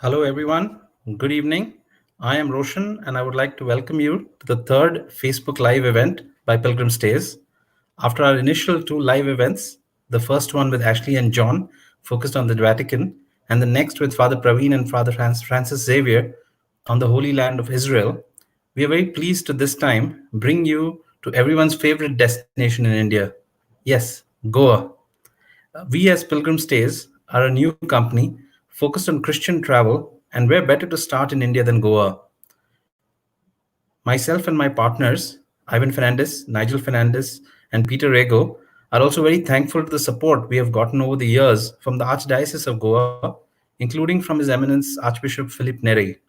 Hello, everyone. Good evening. I am Roshan, and I would like to welcome you to the third Facebook Live event by Pilgrim Stays. After our initial two live events, the first one with Ashley and John focused on the Vatican, and the next with Father Praveen and Father Francis Xavier on the Holy Land of Israel, we are very pleased to this time bring you to everyone's favorite destination in India. Yes, Goa. We as Pilgrim Stays are a new company focused on Christian travel, and where better to start in India than Goa? Myself and my partners, Ivan Fernandez, Nigel Fernandez, and Peter Rego, are also very thankful to the support we have gotten over the years from the Archdiocese of Goa, including from His Eminence Archbishop Philip Neri.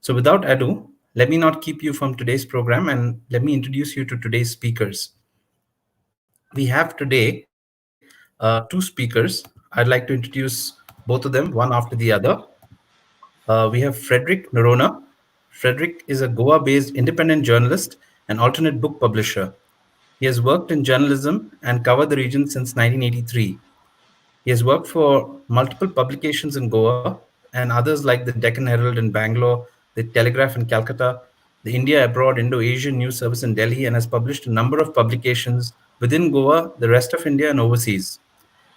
So, without ado, let me not keep you from today's program and let me introduce you to today's speakers. We have today two speakers. I'd like to introduce both of them one after the other. We have Frederick Noronha. Frederick is a Goa based independent journalist and alternate book publisher. He has worked in journalism and covered the region since 1983. He has worked for multiple publications in Goa and others like the Deccan Herald in Bangalore, the Telegraph in Calcutta, the India Abroad Indo-Asian News Service in Delhi, and has published a number of publications within Goa, the rest of India, and overseas.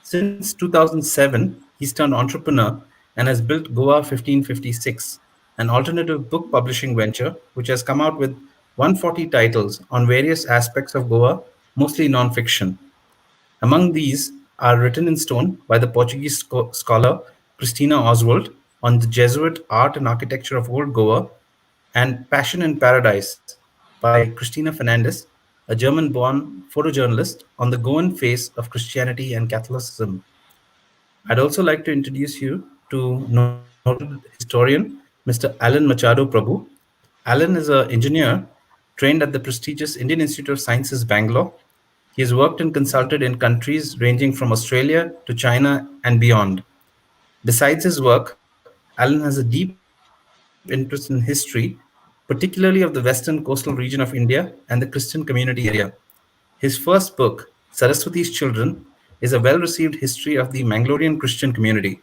Since 2007, he's turned entrepreneur and has built Goa 1556, an alternative book publishing venture which has come out with 140 titles on various aspects of Goa, mostly non-fiction. Among these are Written in Stone by the Portuguese scholar Christina Oswald on the Jesuit art and architecture of Old Goa, and Passion in Paradise by Christina Fernandez, a German born photojournalist on the Goan face of Christianity and Catholicism. I'd also like to introduce you to noted historian Mr. Alan Machado Prabhu. Alan is an engineer trained at the prestigious Indian Institute of Sciences, Bangalore. He has worked and consulted in countries ranging from Australia to China and beyond. Besides his work, Alan has a deep interest in history, particularly of the western coastal region of India and the Christian community area. His first book, Saraswati's Children, is a well received history of the Mangalorean Christian community.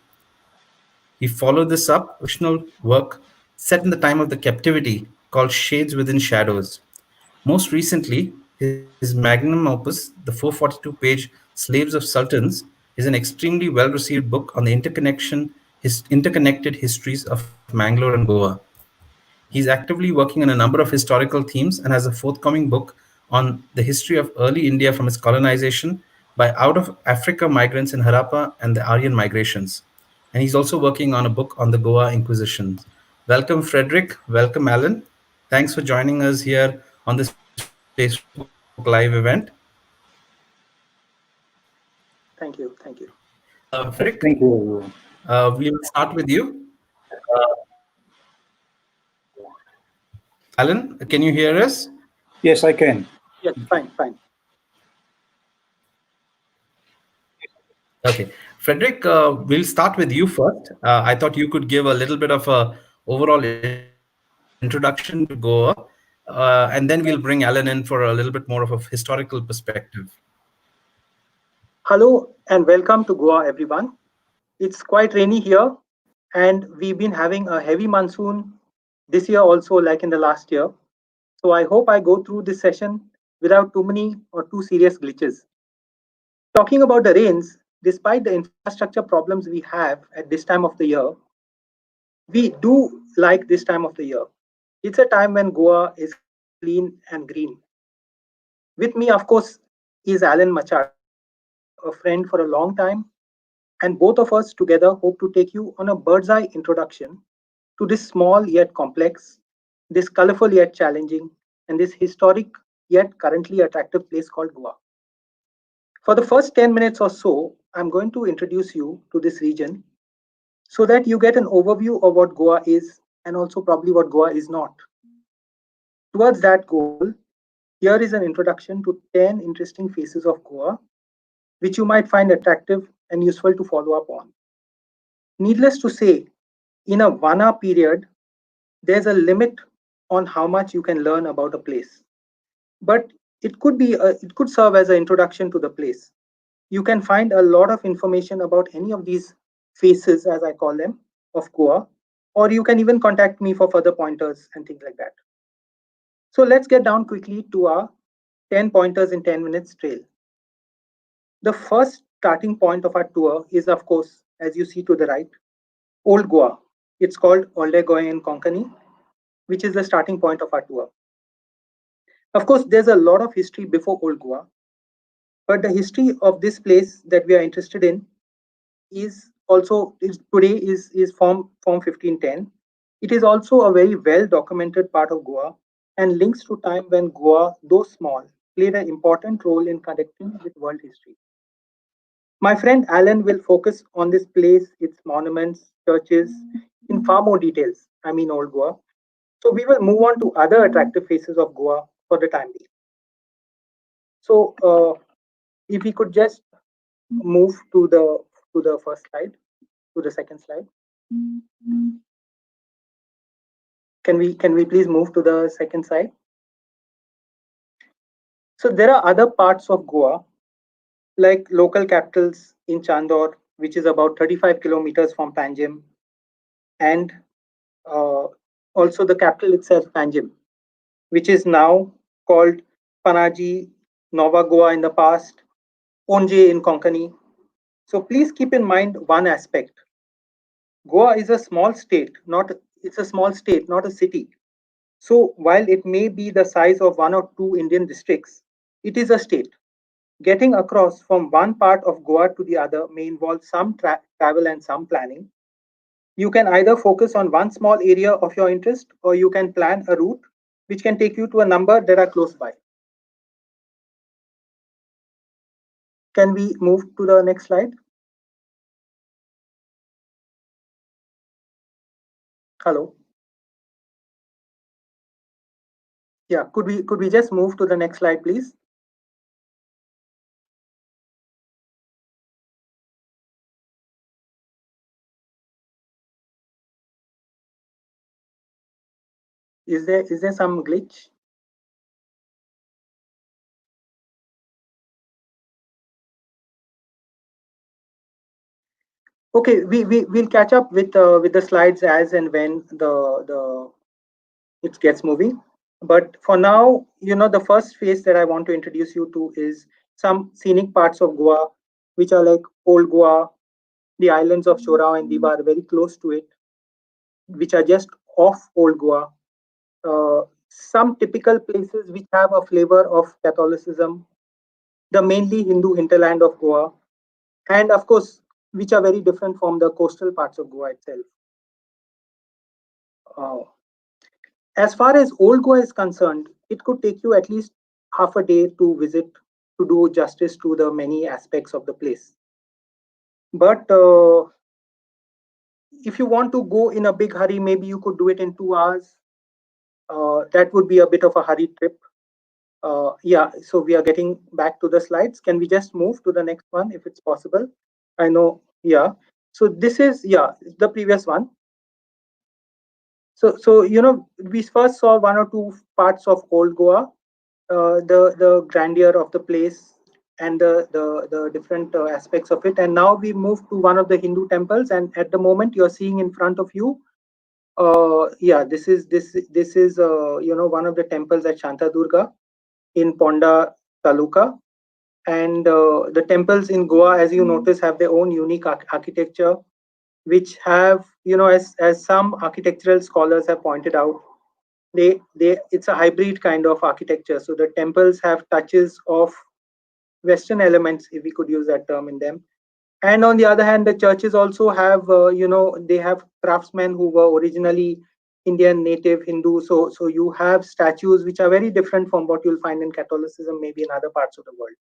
He followed this up with a fictional work set in the time of the captivity called Shades Within Shadows. Most recently, his magnum opus, the 442-page Slaves of Sultans, is an extremely well-received book on the interconnected histories of Mangalore and Goa. He's actively working on a number of historical themes and has a forthcoming book on the history of early India from its colonization by out of Africa migrants in Harappa and the Aryan migrations. And he's also working on a book on the Goa Inquisition. Welcome, Frederick. Welcome, Alan. Thanks for joining us here on this Facebook Live event. Thank you. Frederick, Thank you, everyone. we will start with you. Alan, can you hear us? Yes, I can. Yes, fine. Okay. Frederick, we'll start with you first. I thought you could give a little bit of a overall introduction to Goa, and then we'll bring Alan in for a little bit more of a historical perspective. Hello and welcome to Goa, everyone. It's quite rainy here, and we've been having a heavy monsoon this year also, like in the last year. So I hope I go through this session without too many or too serious glitches. Talking about the rains, despite the infrastructure problems we have at this time of the year, we do like this time of the year. It's a time when Goa is clean and green. With me, of course, is Alan Machado, a friend for a long time, and both of us together hope to take you on a bird's eye introduction to this small yet complex, this colorful yet challenging, and this historic yet currently attractive place called Goa. For the first 10 minutes or so, I'm going to introduce you to this region so that you get an overview of what Goa is and also probably what Goa is not. Towards that goal, here is an introduction to 10 interesting faces of Goa, which you might find attractive and useful to follow up on. Needless to say, in a 1 hour period, there's a limit on how much you can learn about a place. But it could serve as an introduction to the place. You can find a lot of information about any of these faces, as I call them, of Goa or you can even contact me for further pointers and things like that. So let's get down quickly to our 10 pointers in 10 minutes trail. The first starting point of our tour is, of course, as you see to the right, Old Goa. It's called Old Goa in Konkani, which is the starting point of our tour. Of course, there's a lot of history before Old Goa, but the history of this place that we are interested in is also is today is from 1510. It is also a very well documented part of Goa and links to time when Goa, though small, played an important role in connecting with world history. My friend Alan will focus on this place, its monuments, churches, in far more details. I mean, Old Goa. So we will move on to other attractive faces of Goa for the time being. So if we could just move to the first slide, to the second slide. Can we please move to the second slide? So there are other parts of Goa, like local capitals in Chandor, which is about 35 kilometers from Panjim, and uh, also the capital itself, Panjim, which is now called Panaji, Nova Goa in the past, Onje in Konkani. So please keep in mind one aspect. Goa is a small state, not it's a small state, not a city. So while it may be the size of one or two Indian districts, it is a state. Getting across from one part of Goa to the other may involve some travel and some planning. You can either focus on one small area of your interest or you can plan a route which can take you to a number that are close by. Can we move to the next slide? Hello. Yeah, could we just move to the next slide, please? Is there some glitch? Okay, we'll catch up with the slides as and when the it gets moving. But for now, the first phase that I want to introduce you to is some scenic parts of Goa, which are like Old Goa, the islands of Chorao and Diba are very close to it, which are just off Old Goa. Some typical places which have a flavor of Catholicism, the mainly Hindu hinterland of Goa, and of course, which are very different from the coastal parts of Goa itself. Uh, as far as Old Goa is concerned, it could take you at least half a day to visit to do justice to the many aspects of the place. But if you want to go in a big hurry, maybe you could do it in 2 hours. That would be a bit of a hurried trip. Yeah, so we are getting back to the slides. Can we just move to the next one if it's possible? I know, yeah. So this is, yeah, the previous one. So we first saw one or two parts of Old Goa, the grandeur of the place and the different aspects of it. And now we move to one of the Hindu temples, and at the moment you're seeing in front of you, yeah, this is one of the temples at Shanta Durga in Ponda Taluka. And the temples in Goa, as you notice, have their own unique architecture, which have, as some architectural scholars have pointed out, they it's a hybrid kind of architecture. So the temples have touches of Western elements, if we could use that term, in them. And on the other hand, the churches also have, they have craftsmen who were originally Indian native Hindu. So you have statues which are very different from what you'll find in Catholicism, maybe in other parts of the world.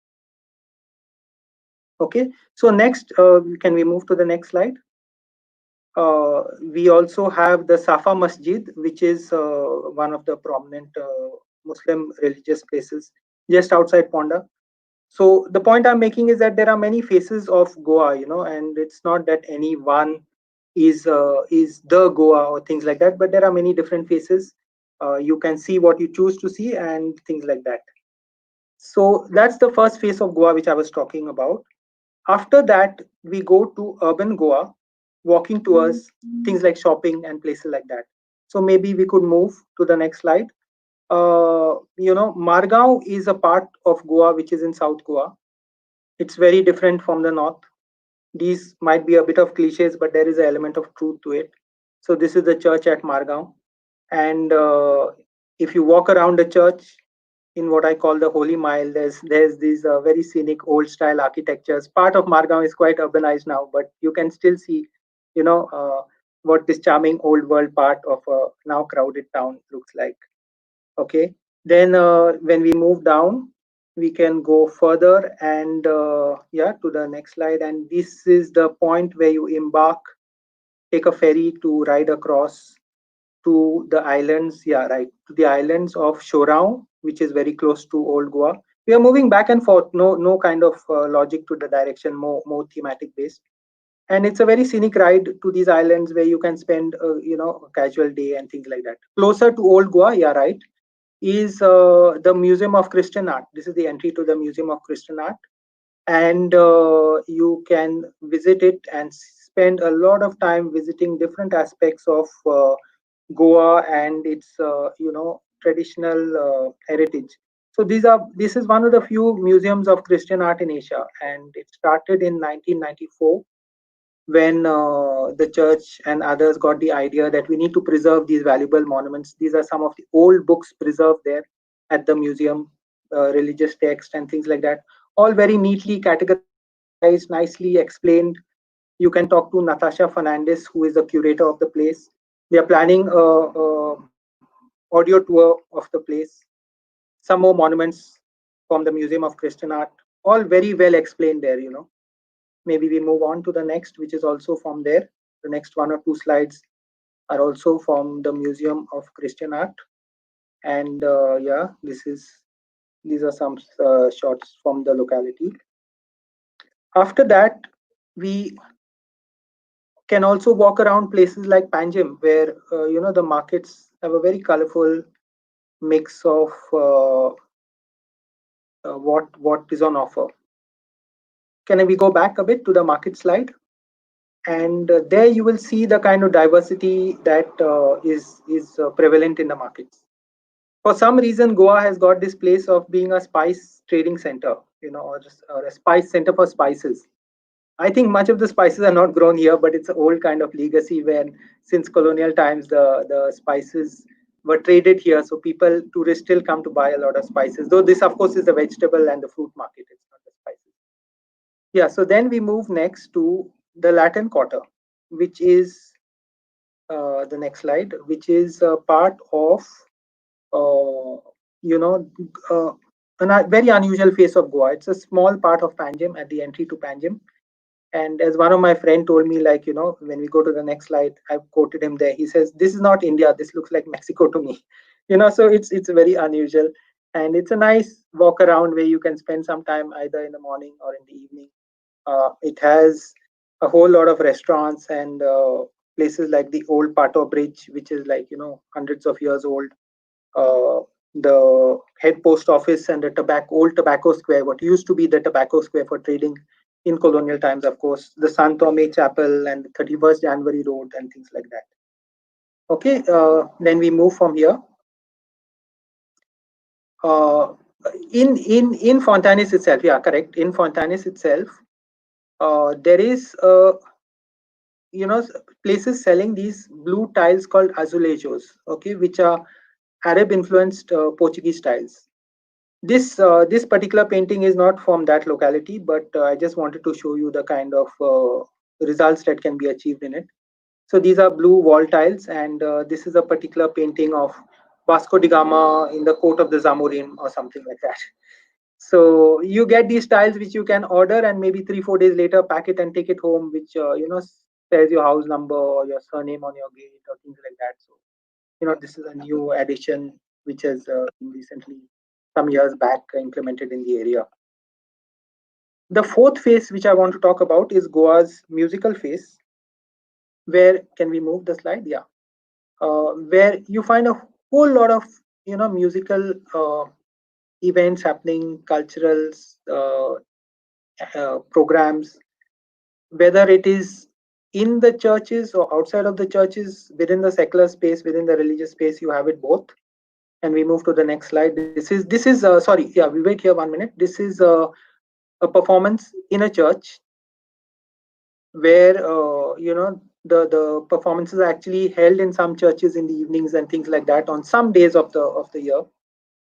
Okay, so next, can we move to the next slide? We also have the Safa Masjid, which is one of the prominent Muslim religious places just outside Ponda. So the point I'm making is that there are many faces of Goa, and it's not that any one is the Goa or things like that, but there are many different faces. You can see what you choose to see and things like that. So that's the first face of Goa which I was talking about. After that, we go to urban Goa, walking tours, things like shopping and places like that. So maybe we could move to the next slide. Margao is a part of Goa which is in South Goa. It's very different from the north. These might be a bit of cliches, but there is an element of truth to it. So this is the church at Margao, and if you walk around the church in what I call the Holy Mile, there's these very scenic old style architectures. Part of Margao is quite urbanized now, but you can still see, what this charming old world part of a now crowded town looks like. Okay, then when we move down, we can go further and yeah, to the next slide. And this is the point where you embark, take a ferry to ride across to the islands, yeah, right, to the islands of Shorao, which is very close to Old Goa. We are moving back and forth, no kind of logic to the direction, more thematic based. And it's a very scenic ride to these islands where you can spend, a casual day and things like that. Closer to Old Goa, yeah, right, is the Museum of Christian Art. This is the entry to the Museum of Christian Art, and you can visit it and spend a lot of time visiting different aspects of Goa and its traditional heritage. So this is one of the few museums of Christian art in Asia, and it started in 1994 when the church and others got the idea that we need to preserve these valuable monuments. These are some of the old books preserved there at the museum, religious text and things like that, all very neatly categorized, nicely explained. You can talk to Natasha Fernandez, who is the curator of the place. They are planning a audio tour of the place. Some more monuments from the Museum of Christian Art, all very well explained there. Maybe we move on to the next, which is also from there. The next one or two slides are also from the Museum of Christian Art. And yeah, these are some shots from the locality. After that, we can also walk around places like Panjim, where the markets have a very colorful mix of what is on offer. Can we go back a bit to the market slide? And there you will see the kind of diversity that is prevalent in the markets. For some reason, Goa has got this place of being a spice trading center, or a spice center for spices. I think much of the spices are not grown here, but it's an old kind of legacy when, since colonial times, the spices were traded here. So tourists still come to buy a lot of spices. Though this, of course, is the vegetable and the fruit market. It's not the spices. Yeah. So then we move next to the Latin Quarter, which is the next slide, which is a part of uh, you know a very unusual face of Goa. It's a small part of Panjim at the entry to Panjim. And as one of my friend told me, like, when we go to the next slide, I've quoted him there. He says, "This is not India. This looks like Mexico to me." So it's very unusual, and it's a nice walk around where you can spend some time either in the morning or in the evening. It has a whole lot of restaurants and places like the old Pato Bridge, which is like hundreds of years old. Uh, the head post office and the old tobacco square, what used to be the tobacco square for trading in colonial times, of course, the San Tome Chapel and the 31st January Road and things like that. Okay, then we move from here. Uh, in Fontanes itself, yeah, correct. In Fontanes itself, there is you know places selling these blue tiles called azulejos, okay, which are Arab influenced Portuguese tiles. This particular painting is not from that locality, but I just wanted to show you the kind of results that can be achieved in it. So these are blue wall tiles, and this is a particular painting of Vasco da Gama in the court of the Zamorin or something like that. So you get these tiles which you can order, and maybe 3 4 days later pack it and take it home, which says your house number or your surname on your gate or things like that. So this is a new addition which has been recently, some years back, implemented in the area. The fourth phase which I want to talk about is Goa's musical phase, where, can we move the slide? Yeah. Where you find a whole lot of musical events happening, cultural programs, whether it is in the churches or outside of the churches, within the secular space, within the religious space, you have it both. And we move to the next slide. This is sorry, yeah, we wait here 1 minute. This is a performance in a church where the performances are actually held in some churches in the evenings and things like that on some days of the year.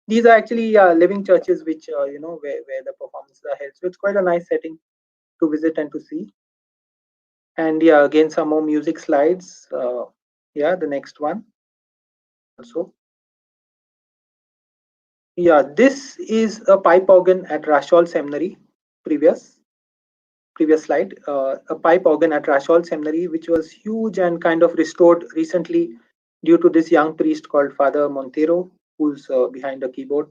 These are actually living churches which where the performances are held, so it's quite a nice setting to visit and to see. And yeah, again some more music slides. Yeah, the next one also. Yeah, this is a pipe organ at Rashol Seminary. Previous slide. A pipe organ at Rashol Seminary, which was huge and kind of restored recently due to this young priest called Father Montero, who's behind the keyboard.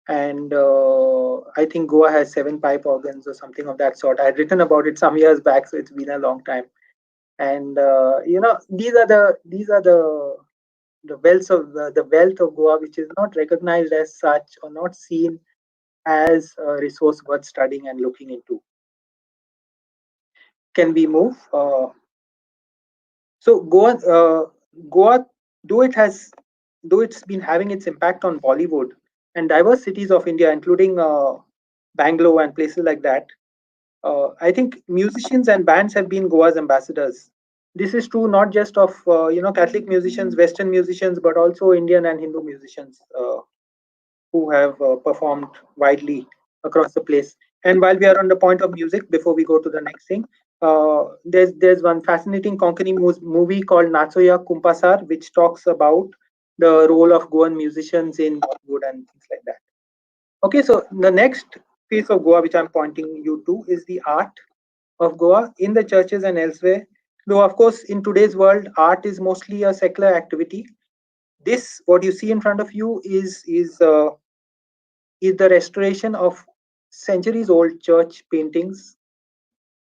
And I think Goa has 7 pipe organs or something of that sort. I had written about it some years back, so it's been a long time. And these are the the wealth of Goa, which is not recognized as such or not seen as a resource worth studying and looking into. Can we move? So Goa, though it has, though it's been having its impact on Bollywood and diverse cities of India, including Bangalore and places like that, I think musicians and bands have been Goa's ambassadors. This is true not just of Catholic musicians, Western musicians, but also Indian and Hindu musicians who have performed widely across the place. And while we are on the point of music, before we go to the next thing, there's one fascinating Konkani movie called Natsoya Kumpasar, which talks about the role of Goan musicians in Bollywood and things like that. Okay, so the next piece of Goa, which I'm pointing you to, is the art of Goa in the churches and elsewhere. Though, of course, in today's world, art is mostly a secular activity. This, what you see in front of you, is the restoration of centuries old church paintings.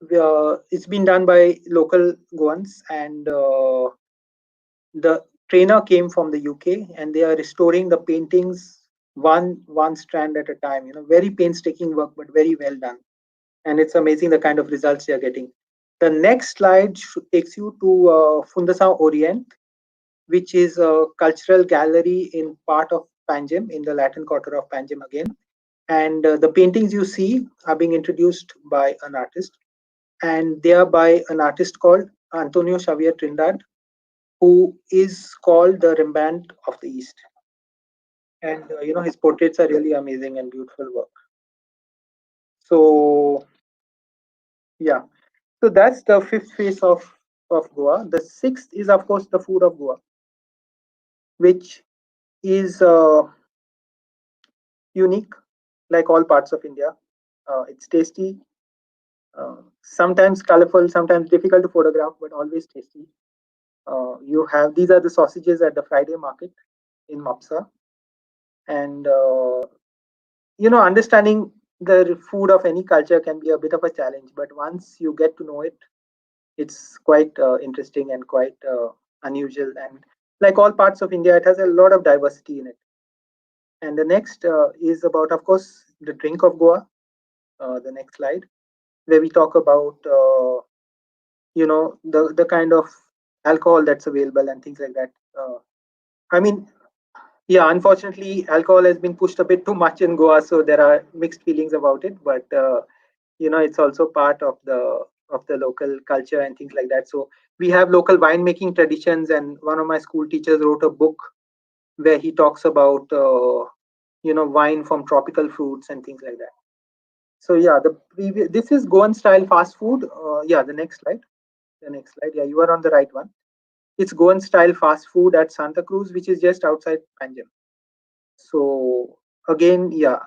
It's been done by local Goans, and the trainer came from the UK, and they are restoring the paintings one strand at a time. Very painstaking work, but very well done, and it's amazing the kind of results they are getting. The next slide takes you to Fundasa Orient, which is a cultural gallery in part of Panjim, in the Latin Quarter of Panjim again. And the paintings you see are being introduced by an artist, and they are by an artist called Antonio Xavier Trindade, who is called the Rembrandt of the East. And his portraits are really amazing and beautiful work. So yeah, so that's the fifth phase of Goa. The sixth is, of course, the food of Goa, which is unique, like all parts of India. It's tasty, sometimes colorful, sometimes difficult to photograph, but always tasty. You have, these are the sausages at the Friday market in Mapsa, and understanding the food of any culture can be a bit of a challenge, but once you get to know it, it's quite interesting and quite unusual. And like all parts of India, it has a lot of diversity in it. And the next is about, of course, the drink of Goa. The next slide, where we talk about the kind of alcohol that's available and things like that. I mean, yeah, unfortunately, alcohol has been pushed a bit too much in Goa, so there are mixed feelings about it. But it's also part of the local culture and things like that. So we have local winemaking traditions, and one of my school teachers wrote a book where he talks about wine from tropical fruits and things like that. So yeah, this is Goan style fast food. Yeah, the next slide. The next slide. Yeah, you are on the right one. It's Goan style fast food at Santa Cruz, which is just outside Panjim. So again, yeah,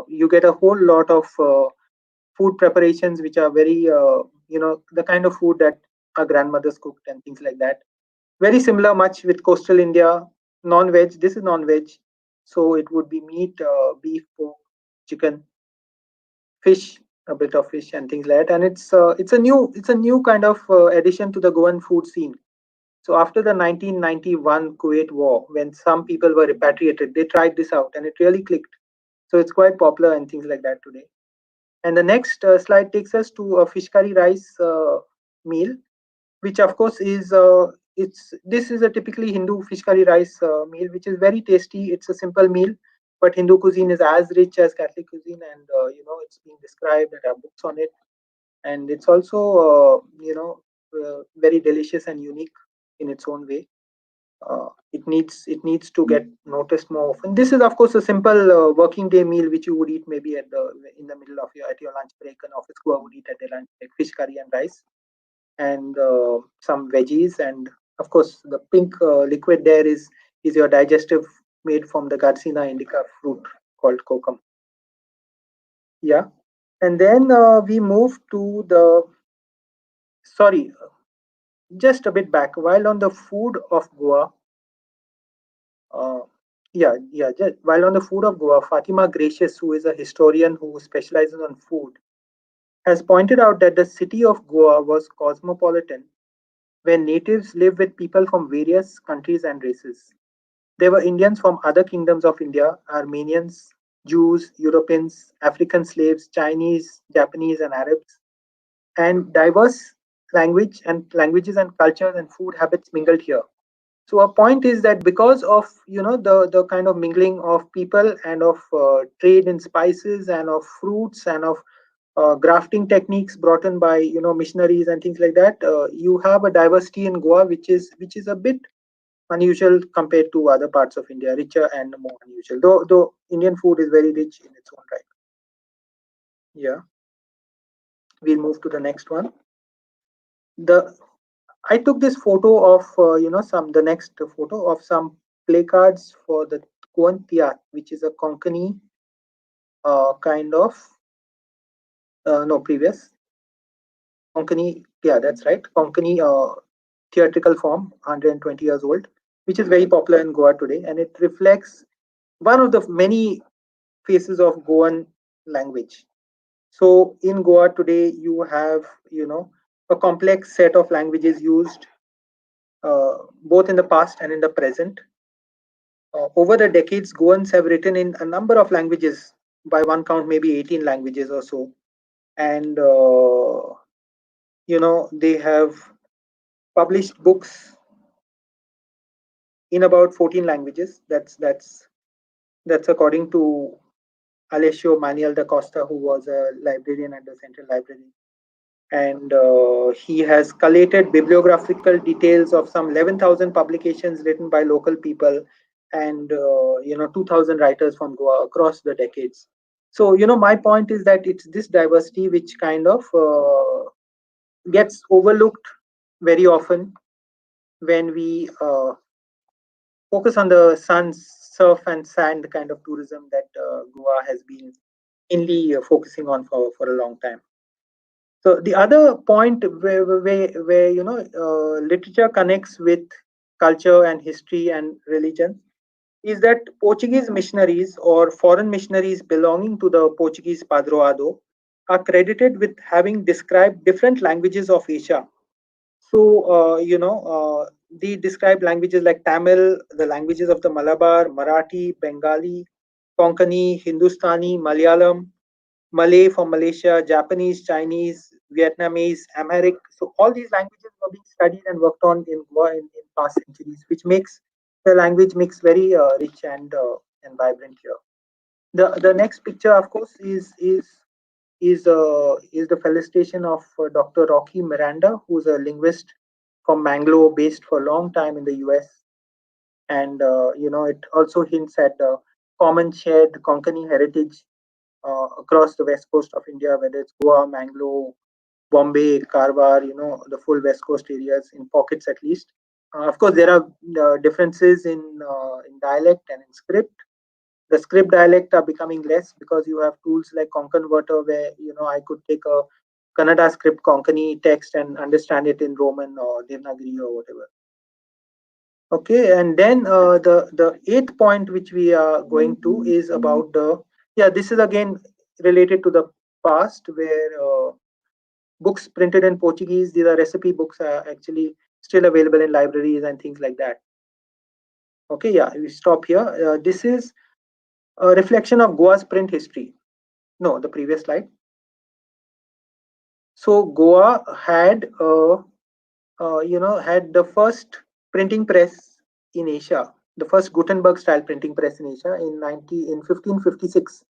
you get a whole lot of food preparations which are very, the kind of food that our grandmothers cooked and things like that. Very similar, much with coastal India. Non-veg. This is non-veg, so it would be meat, beef, pork, chicken, fish, a bit of fish and things like that. And it's a new kind of addition to the Goan food scene. So after the 1991 Kuwait War, when some people were repatriated, they tried this out and it really clicked. So it's quite popular and things like that today. And the next slide takes us to a fish curry rice meal, which of course is it's this is a typically Hindu fish curry rice meal, which is very tasty. It's a simple meal, but Hindu cuisine is as rich as Catholic cuisine, and it's being described. There are books on it, and it's also very delicious and unique in its own way. It needs to get noticed more often. This is of course a simple working day meal which you would eat maybe in the middle of your lunch break. An office goer would eat at their lunch break: fish curry and rice, and some veggies, and of course the pink liquid there is your digestive, made from the Garcinia indica fruit called kokum. Yeah, and then we move to the sorry, just a bit back. While on the food of Goa, uh, while on the food of Goa, Fatima Gracious, who is a historian who specializes on food, has pointed out that the city of Goa was cosmopolitan, where natives live with people from various countries and races. There were Indians from other kingdoms of India: Armenians, Jews, Europeans, African slaves, Chinese, Japanese, and Arabs, and diverse languages and cultures and food habits mingled here. So a point is that because of the kind of mingling of people and of trade in spices and of fruits and of grafting techniques brought in by missionaries and things like that, you have a diversity in Goa which is a bit unusual compared to other parts of India, richer and more unusual. Though Indian food is very rich in its own right. Yeah, we'll move to the next one. The I took this photo of some the next photo of some placards for the Kuan Tiat, which is a Konkani kind of no previous Konkani. Yeah, that's right. Konkani theatrical form, 120 years old, which is very popular in Goa today, and it reflects one of the many faces of Goan language. So in Goa today, you have a complex set of languages used both in the past and in the present. Over the decades, Goans have written in a number of languages. By one count, maybe 18 languages or so, and they have published books in about 14 languages. That's according to Alessio Manuel da Costa, who was a librarian at the Central Library, and he has collated bibliographical details of some 11,000 publications written by local people, and 2,000 writers from Goa across the decades. So my point is that it's this diversity which kind of gets overlooked very often when we focus on the sun, surf, and sand kind of tourism that Goa has been mainly focusing on for a long time. So the other point where literature connects with culture and history and religion is that Portuguese missionaries or foreign missionaries belonging to the Portuguese Padroado are credited with having described different languages of Asia. So, they describe languages like Tamil, the languages of the Malabar, Marathi, Bengali, Konkani, Hindustani, Malayalam, Malay from Malaysia, Japanese, Chinese, Vietnamese, Amharic. So all these languages were being studied and worked on in Goa in past centuries, which makes the language mix very rich and vibrant here. The next picture, of course, is the felicitation of Dr. Rocky Miranda, who's a linguist from Mangalore, based for a long time in the US, and it also hints at the common shared Konkani heritage across the west coast of India, whether it's Goa, Mangalore, Bombay, Karwar, the full west coast areas in pockets at least. Of course, there are differences in dialect and in script. The script dialect are becoming less because you have tools like Conconverter, where I could take a Kannada script Konkani text and understand it in Roman or Devanagari or whatever. Okay, and then the eighth point which we are going to is about the this is again related to the past, where books printed in Portuguese, these are recipe books, are actually still available in libraries and things like that. Okay, yeah, we stop here. This is a reflection of Goa's print history. No, the previous slide. So Goa had had the first printing press in Asia, the first Gutenberg style printing press in Asia in 1556,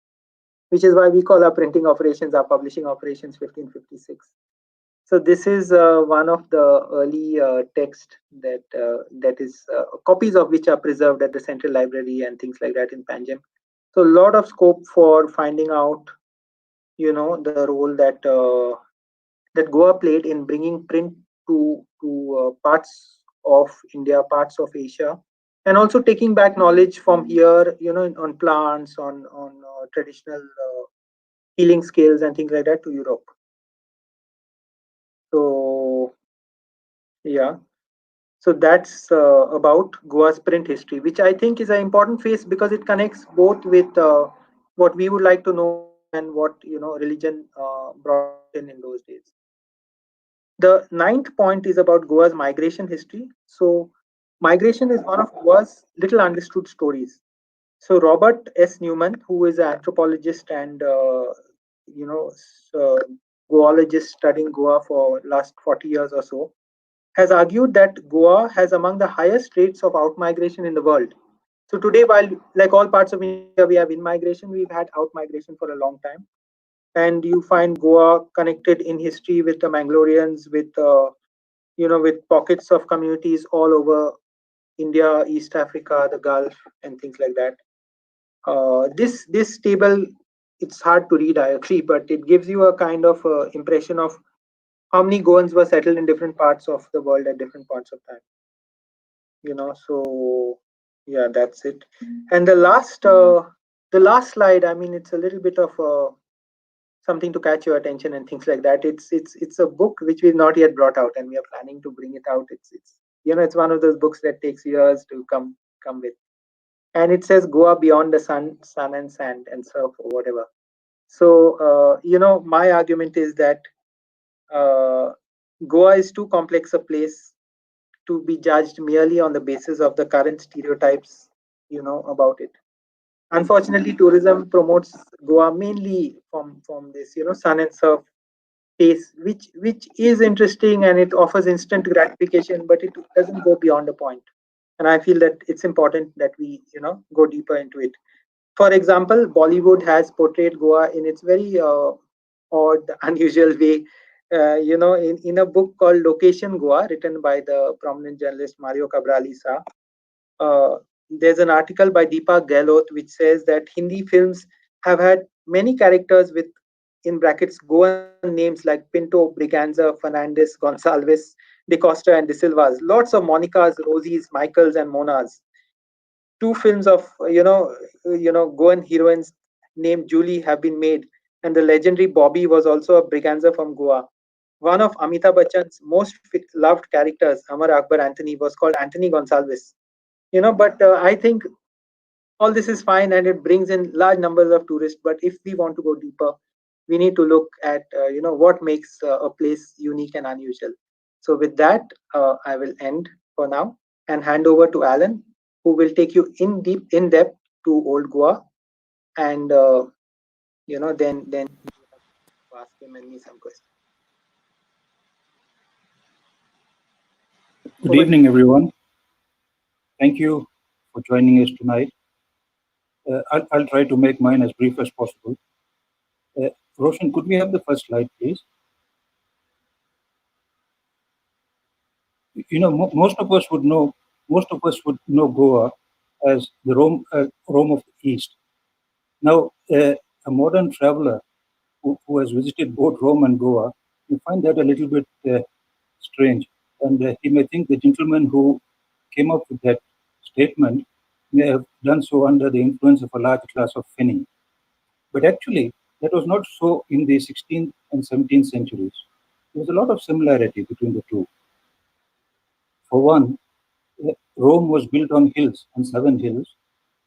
which is why we call our printing operations, our publishing operations, 1556. So this is one of the early text that is copies of which are preserved at the Central Library and things like that in Panjim. So a lot of scope for finding out, the role that Goa played in bringing print to parts of India, parts of Asia, and also taking back knowledge from here, on plants, on traditional healing skills and things like that to Europe. So yeah, so that's about Goa's print history, which I think is an important phase because it connects both with what we would like to know and what religion brought in those days. The ninth point is about Goa's migration history. So, migration is one of Goa's little understood stories. So, Robert S. Newman, who is an anthropologist and you know uh, Goologist studying Goa for last 40 years or so, has argued that Goa has among the highest rates of outmigration in the world. So today, while like all parts of India, we have in-migration, we've had out-migration for a long time. And you find Goa connected in history with the Mangaloreans, with pockets of communities all over India, East Africa, the Gulf, and things like that. This table, it's hard to read, I agree, but it gives you a kind of impression of how many Goans were settled in different parts of the world at different points of time. So yeah, that's it. And the last slide, I mean, it's a little bit of something to catch your attention and things like that. It's a book which we've not yet brought out, and we are planning to bring it out. It's one of those books that takes years to come with, and it says Goa beyond the sun and sand and surf or whatever. So my argument is that uh, Goa is too complex a place to be judged merely on the basis of the current stereotypes about it. Unfortunately, tourism promotes Goa mainly from this sun and surf pace, which is interesting and it offers instant gratification, but it doesn't go beyond a point. And I feel that it's important that we go deeper into it. For example, Bollywood has portrayed Goa in its very odd, unusual way. In a book called Location Goa, written by the prominent journalist Mario Cabralisa, uh, there's an article by Deepak Gehlot which says that Hindi films have had many characters with, in brackets, Goan names like Pinto, Briganza, Fernandez, Gonsalves, De Costa, and De Silvas. Lots of Monicas, Rosies, Michaels, and Monas. Two films of Goan heroines named Julie have been made, and the legendary Bobby was also a Briganza from Goa. One of Amitabh Bachchan's most loved characters, Amar Akbar Anthony, was called Anthony Gonsalves. But I think all this is fine and it brings in large numbers of tourists. But if we want to go deeper, we need to look at what makes a place unique and unusual. So with that, I will end for now and hand over to Alan, who will take you in depth to Old Goa, and then you ask him and me some questions. Good Over to evening, you. everyone. Thank you for joining us tonight. I'll try to make mine as brief as possible. Roshan, could we have the first slide, please? Most of us would know Goa as the Rome of the East. Now, a modern traveler who has visited both Rome and Goa will find that a little bit strange, and he may think the gentleman who came up with that statement may have done so under the influence of a large glass of Feni. But actually, that was not so in the 16th and 17th centuries. There was a lot of similarity between the two. For one, Rome was built on hills, on 7 hills,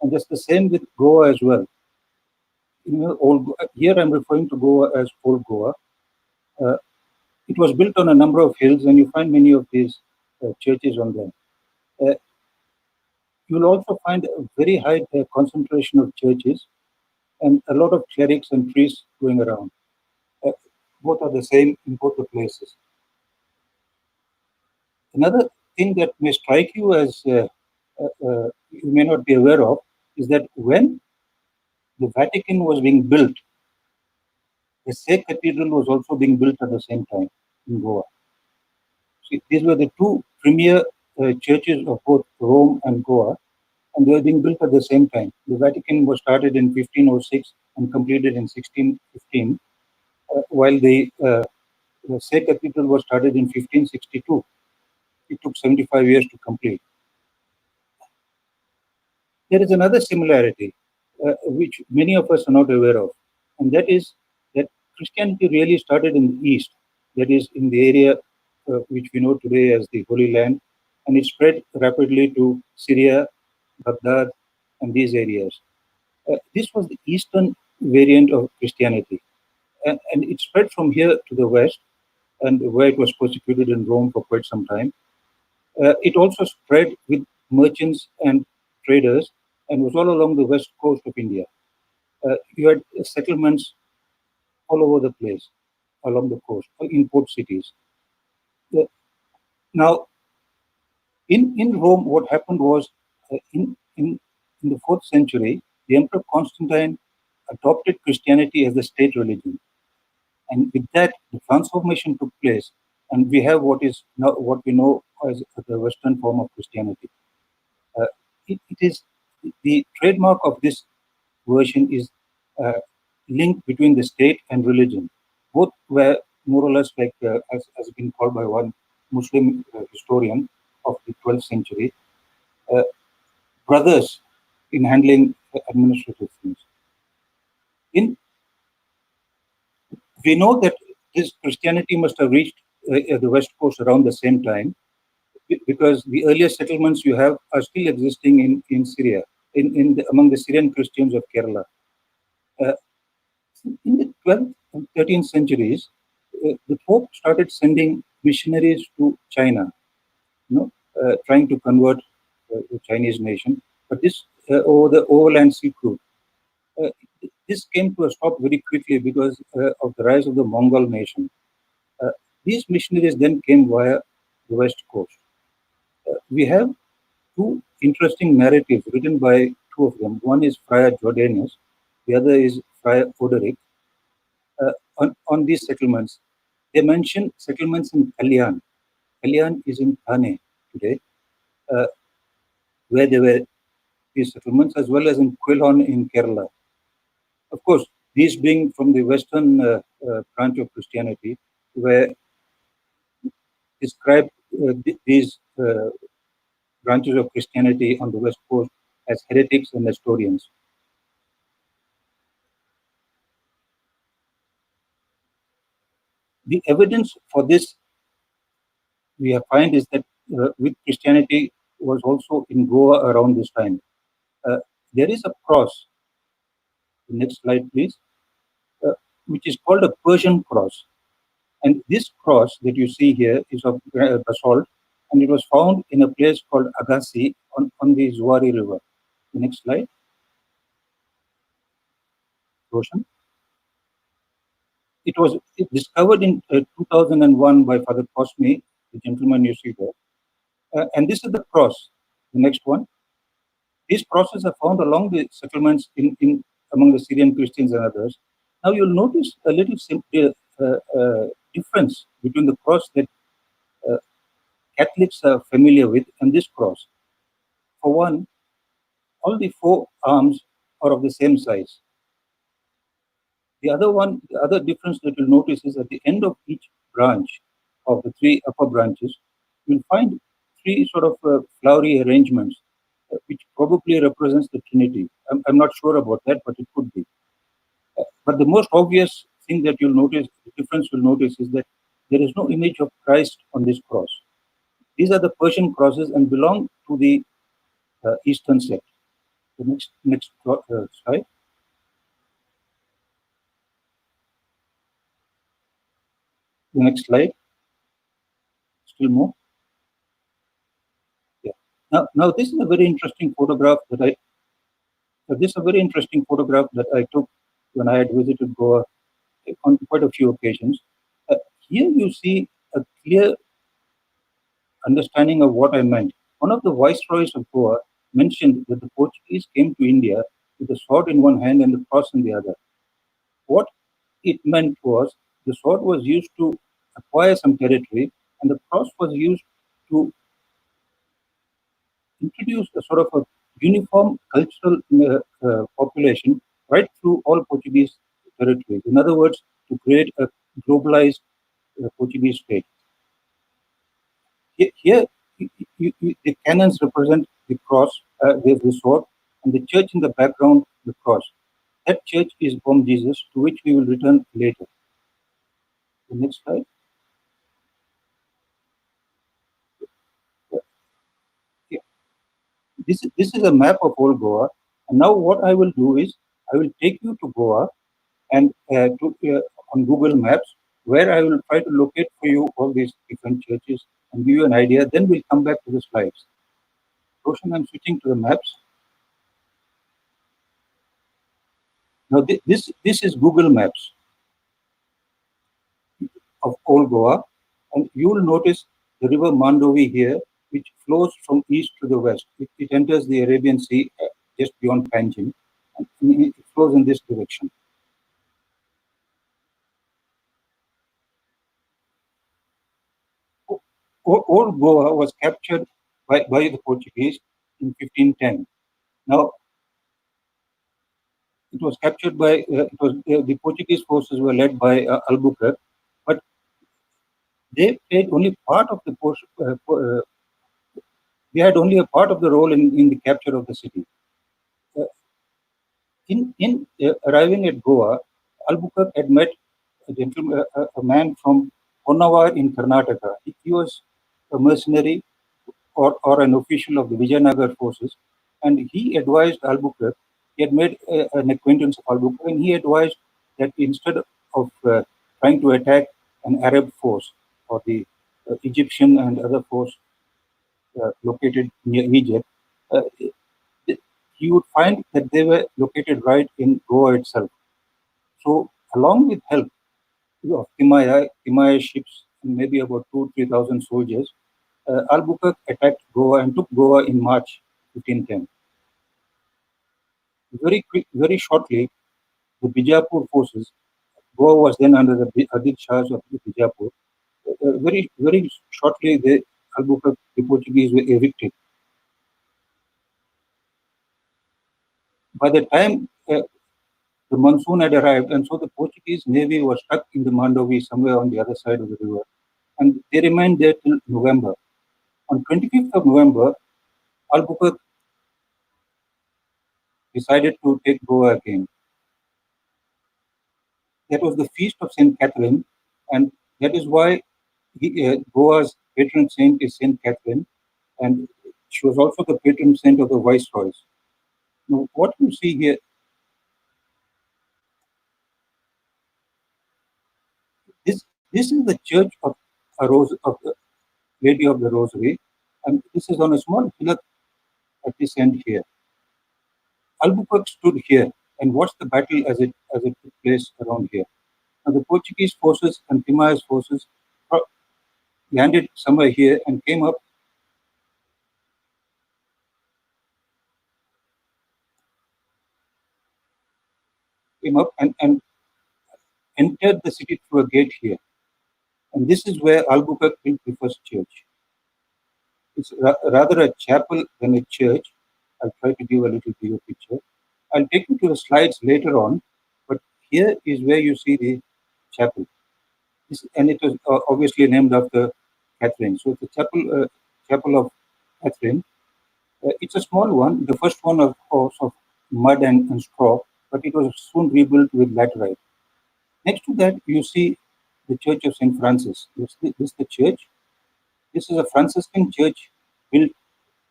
and just the same with Goa as well. Here I'm referring to Goa as Old Goa. Uh, it was built on a number of hills, and you find many of these churches on them. Uh, you'll also find a very high concentration of churches and a lot of clerics and priests going around. Uh, both are the same in both the places. Another thing that may strike you as you may not be aware of is that when the Vatican was being built, the Sikh Cathedral was also being built at the same time in Goa. See, these were the two premier churches of both Rome and Goa, and they were being built at the same time. The Vatican was started in 1506 and completed in 1615, while the Sikh Cathedral was started in 1562. It took 75 years to complete. There is another similarity which many of us are not aware of, and that is that Christianity really started in the East, that is, in the area which we know today as the Holy Land, and it spread rapidly to Syria, Baghdad, and these areas. This was the Eastern variant of Christianity, and it spread from here to the West, and where it was persecuted in Rome for quite some time. It also spread with merchants and traders and was all along the west coast of India. You had settlements all over the place along the coast, in port cities. Uh, Now, in Rome, what happened was in the 4th century, the Emperor Constantine adopted Christianity as the state religion. And with that, the transformation took place. And we have what is now what we know as the Western form of Christianity. Uh, it is the trademark of this version is link between the state and religion. Both were more or less like, as has been called by one Muslim historian of the 12th century, uh, brothers in handling administrative things. In We know that this Christianity must have reached the west coast around the same time because the earliest settlements you have are still existing in Syria, among the Syrian Christians of Kerala. Uh, in the 12th and 13th centuries, the Pope started sending missionaries to China, trying to convert the Chinese nation. But this over the overland Silk Route, uh, this came to a stop very quickly because of the rise of the Mongol nation. Uh, these missionaries then came via the west coast. We have two interesting narratives written by two of them. One is Friar Jordanus, the other is Friar Odoric, on these settlements. They mention settlements in Kalyan. Kalyan is in Thane today, uh, where there were these settlements, as well as in Quilon in Kerala. Of course, these being from the western branch of Christianity, where describe these branches of Christianity on the west coast as heretics and Nestorians. The evidence for this we find is that with Christianity was also in Goa around this time. Uh, there is a cross. The next slide, please, which is called a Persian cross. And this cross that you see here is of basalt, and it was found in a place called Agassi on the Zuari River. The next slide, Roshan. It discovered in 2001 by Father Cosme, the gentleman you see there. And this is the cross. The next one. These crosses are found along the settlements in among the Syrian Christians and others. Now you'll notice a little difference between the cross that uh, Catholics are familiar with and this cross. For one, all the four arms are of the same size. The other difference that you'll notice is at the end of each branch of the three upper branches, you'll find three sort of flowery arrangements, which probably represents the Trinity. I'm not sure about that, but it could be. But the most obvious thing that you'll notice, the difference you'll notice, is that there is no image of Christ on this cross. These are the Persian crosses and belong to the Eastern sect. The next slide. The next slide. Still more. Yeah. Now this is a very interesting photograph that I took when I had visited Goa on quite a few occasions. Here you see a clear understanding of what I meant. One of the viceroys of Goa mentioned that the Portuguese came to India with a sword in one hand and a cross in the other. What it meant was the sword was used to acquire some territory, and the cross was used to introduce a sort of a uniform cultural population right through all Portuguese territories. In other words, to create a globalized Portuguese state. Here, the cannons represent the cross, the sword, and the church in the background, the cross. That church is Bom Jesus, to which we will return later. The next slide. Yeah. This is a map of old Goa. And now what I will do is I will take you to Goa and on Google Maps, where I will try to locate for you all these different churches and give you an idea. Then we'll come back to the slides. Roshan, I'm switching to the maps. Now this is Google Maps of old Goa, and you will notice the river Mandovi here, which flows from east to the west. It enters the Arabian Sea just beyond Panjim, and it flows in this direction. Old Goa was captured by the Portuguese in 1510. Now, it was captured by, the Portuguese forces were led by Albuquerque, but they played only part of the they had only a part of the role in the capture of the city. Uh, in arriving at Goa, Albuquerque had met a man from Honavar in Karnataka. He was a mercenary or an official of the Vijayanagar forces, and he advised Albuquerque. He had made an acquaintance of Albuquerque, and he advised that instead of trying to attack an Arab force or the Egyptian and other force located near Egypt, uh, he would find that they were located right in Goa itself. So, along with help of Timaya ships, and maybe about 3,000 soldiers, Albuquerque attacked Goa and took Goa in March 1510. Very shortly, the Bijapur forces, Goa was then under the Adil Shahs of Bijapur. Very shortly, the Portuguese were evicted. By the time the monsoon had arrived, and so the Portuguese navy was stuck in the Mandovi somewhere on the other side of the river, and they remained there till November. On 25th of November, Albuquerque decided to take Goa again. That was the feast of Saint Catherine, and that is why Goa's patron saint is Saint Catherine, and she was also the patron saint of the viceroys. Now, what you see here, this is the church of of the Lady of the Rosary, and this is on a small hillock at this end here. Albuquerque stood here and watched the battle as it took place around here. Now, the Portuguese forces and Timaya's forces landed somewhere here and came up and entered the city through a gate here. And this is where Albuquerque built the first church. It's rather a chapel than a church. I'll try to give a little bigger picture. I'll take you to the slides later on, but here is where you see the chapel. And it was obviously named after Catherine. So it's a chapel of Catherine. It's a small one, the first one of course of mud and straw, but it was soon rebuilt with laterite. Next to that, you see the Church of St. Francis. This is the church. This is a Franciscan church built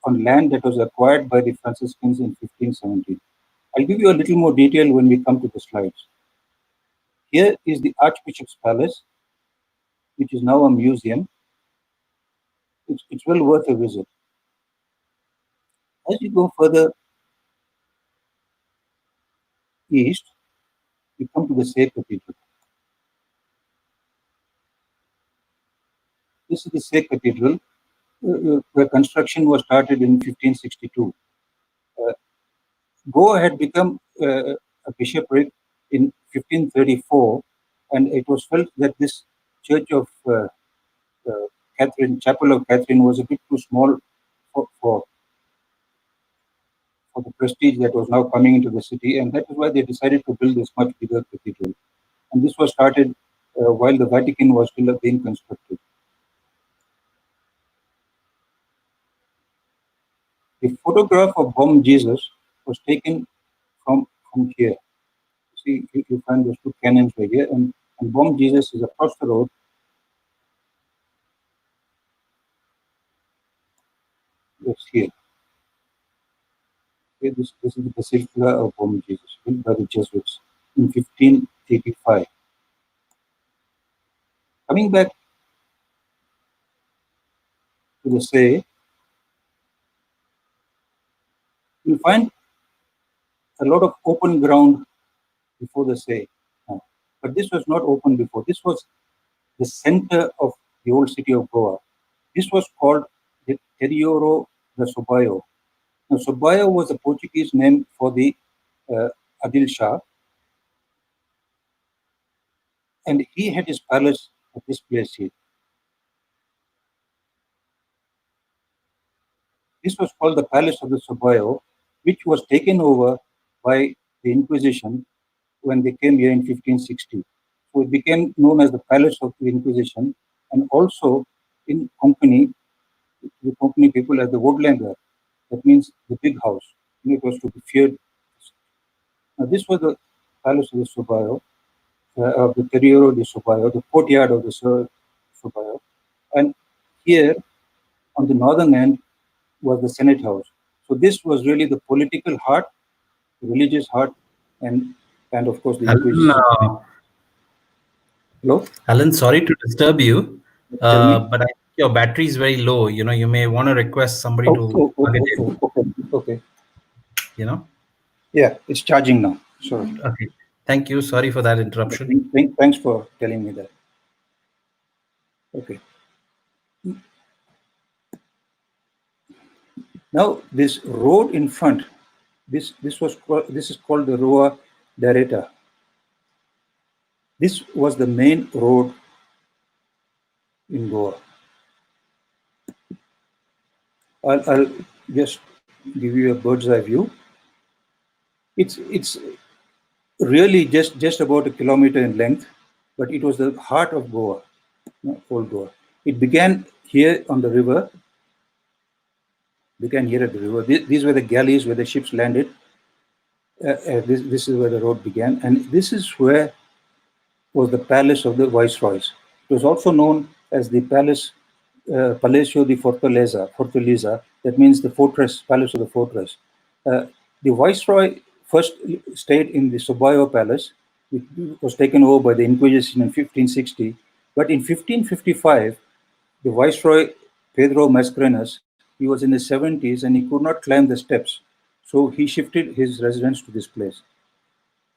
on land that was acquired by the Franciscans in 1517. I'll give you a little more detail when we come to the slides. Here is the Archbishop's Palace, which is now a museum. It's well worth a visit. As you go further east, you come to the Say Cathedral. This is the Say Cathedral. where construction was started in 1562. Uh, Goa had become a bishopric in 1534, and it was felt that this church of Catherine, Chapel of Catherine, was a bit too small for, for, for the prestige that was now coming into the city, and that is why they decided to build this much bigger cathedral. And this was started while the Vatican was still being constructed. The photograph of Bomb Jesus was taken from here. See, you find those two cannons right here, and Bomb Jesus is across the road. It's here. Okay, this is the Basilica of Bomb Jesus, built by the Jesuits in 1585. Coming back to the Say, you'll find a lot of open ground before the Say. But this was not open before. This was the center of the old city of Goa. This was called the Terioro de Sobayo. Now, Sobayo was a Portuguese name for the Adil Shah, and he had his palace at this place here. This was called the Palace of the Sobayo, which was taken over by the Inquisition when they came here in 1560. So it became known as the Palace of the Inquisition, and also in Konkani, the Konkani people as the Woodlander. That means the big house. And it was to be feared. Now, this was the Palace of the Sobayo, of the Terioro de Sobayo, the courtyard of the Sobayo. And here on the northern end was the Senate House. So this was really the political heart, the religious heart, and of course the Alan, Inquisition. Hello? Alan, sorry to disturb you, Tell me. but I think your battery is very low. You may want to request somebody to plug it in. Okay. You know. Yeah, it's charging now. Sorry. Okay. Thank you. Sorry for that interruption. Thanks for telling me that. Okay. Now this road in front, this is called the Rua Dareta. This was the main road in Goa. I'll just give you a bird's eye view. It's really just about a kilometer in length, but it was the heart of Goa, old Goa. It began here on the river. Began here at the river. These were the galleys where the ships landed. This is where the road began, and this is where was the palace of the viceroys. It was also known as the palace, Palacio de Fortaleza. That means the fortress, palace of the fortress. The viceroy first stayed in the Sobayo Palace, which was taken over by the Inquisition in 1560. But in 1555, the viceroy Pedro Mascarenas, he was in his 70s and he could not climb the steps. So he shifted his residence to this place.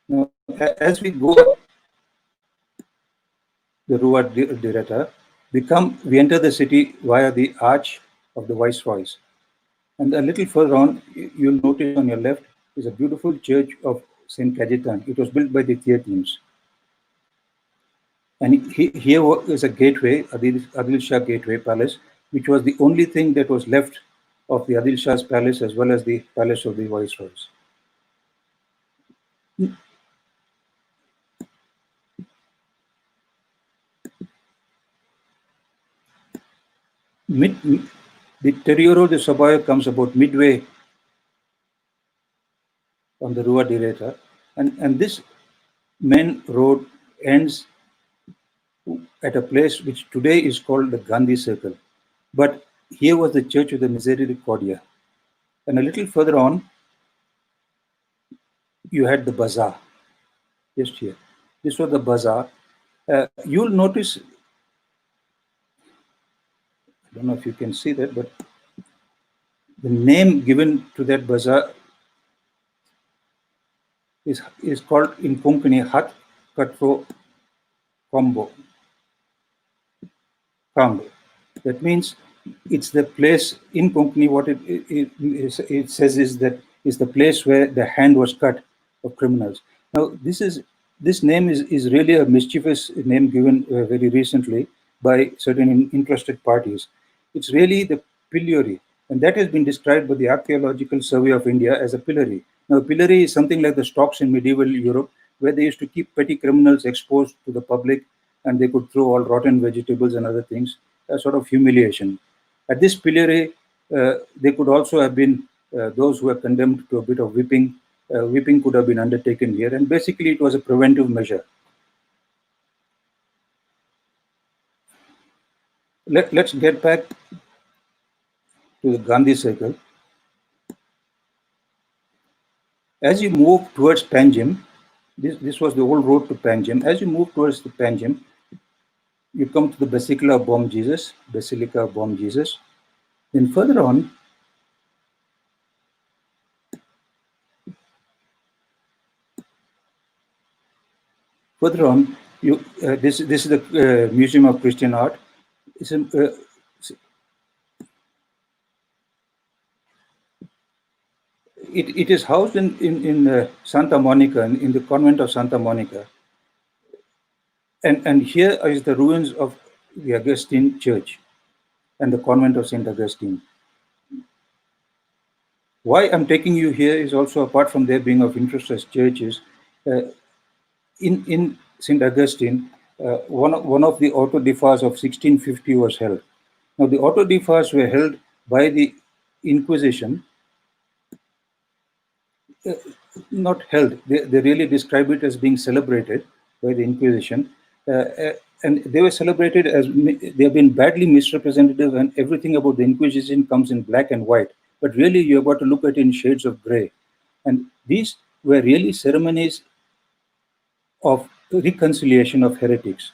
Now, as we go up the Rua Direta, we enter the city via the Arch of the Viceroys. And a little further on, you'll notice on your left is a beautiful church of St. Cajetan. It was built by the Theatines. And here is a gateway, Adil Shah Gateway Palace, which was the only thing that was left of the Adil Shah's palace as well as the palace of the Viceroys. The Terioro de Sobayo comes about midway on the Rua Direta, and this main road ends at a place which today is called the Gandhi Circle. But here was the Church of the Misericordia. And a little further on, you had the bazaar, just here. This was the bazaar. You'll notice, I don't know if you can see that, but the name given to that bazaar is called in Konkani Hat Katro Kambo. That means it's the place in Konkani. What it says is that is the place where the hand was cut of criminals. Now, this name is really a mischievous name given very recently by certain interested parties. It's really the pillory, and that has been described by the Archaeological Survey of India as a pillory. Now, a pillory is something like the stocks in medieval Europe, where they used to keep petty criminals exposed to the public, and they could throw all rotten vegetables and other things, a sort of humiliation. At this pillory, they could also have been those who were condemned to a bit of whipping. Whipping could have been undertaken here, and basically it was a preventive measure. Let's get back to the Gandhi Circle. As you move towards Panjim, this was the old road to Panjim. As you move towards the Panjim, you come to the Basilica of Bom Jesus. Then further on, this is the Museum of Christian Art. It's a, it is housed in Santa Monica, in the convent of Santa Monica. And here is the ruins of the Augustine Church and the convent of St. Augustine. Why I'm taking you here is also, apart from there being of interest as churches, in St. Augustine, one of the auto de fas of 1650 was held. Now, the auto de fas were held by the Inquisition, not held. They really describe it as being celebrated by the Inquisition. And they were celebrated as they have been badly misrepresentative, and everything about the Inquisition comes in black and white. But really, you've got to look at it in shades of gray. And these were really ceremonies of reconciliation of heretics.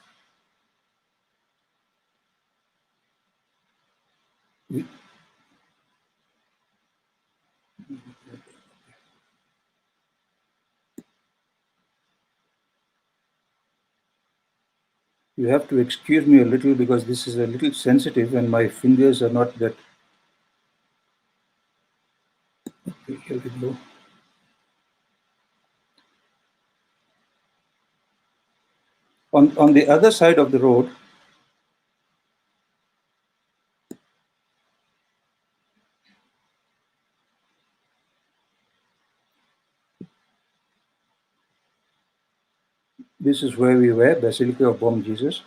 You have to excuse me a little because this is a little sensitive and my fingers are not that. Okay, here we go. On the other side of the road, this is where we were, Basilica of Bom Jesus.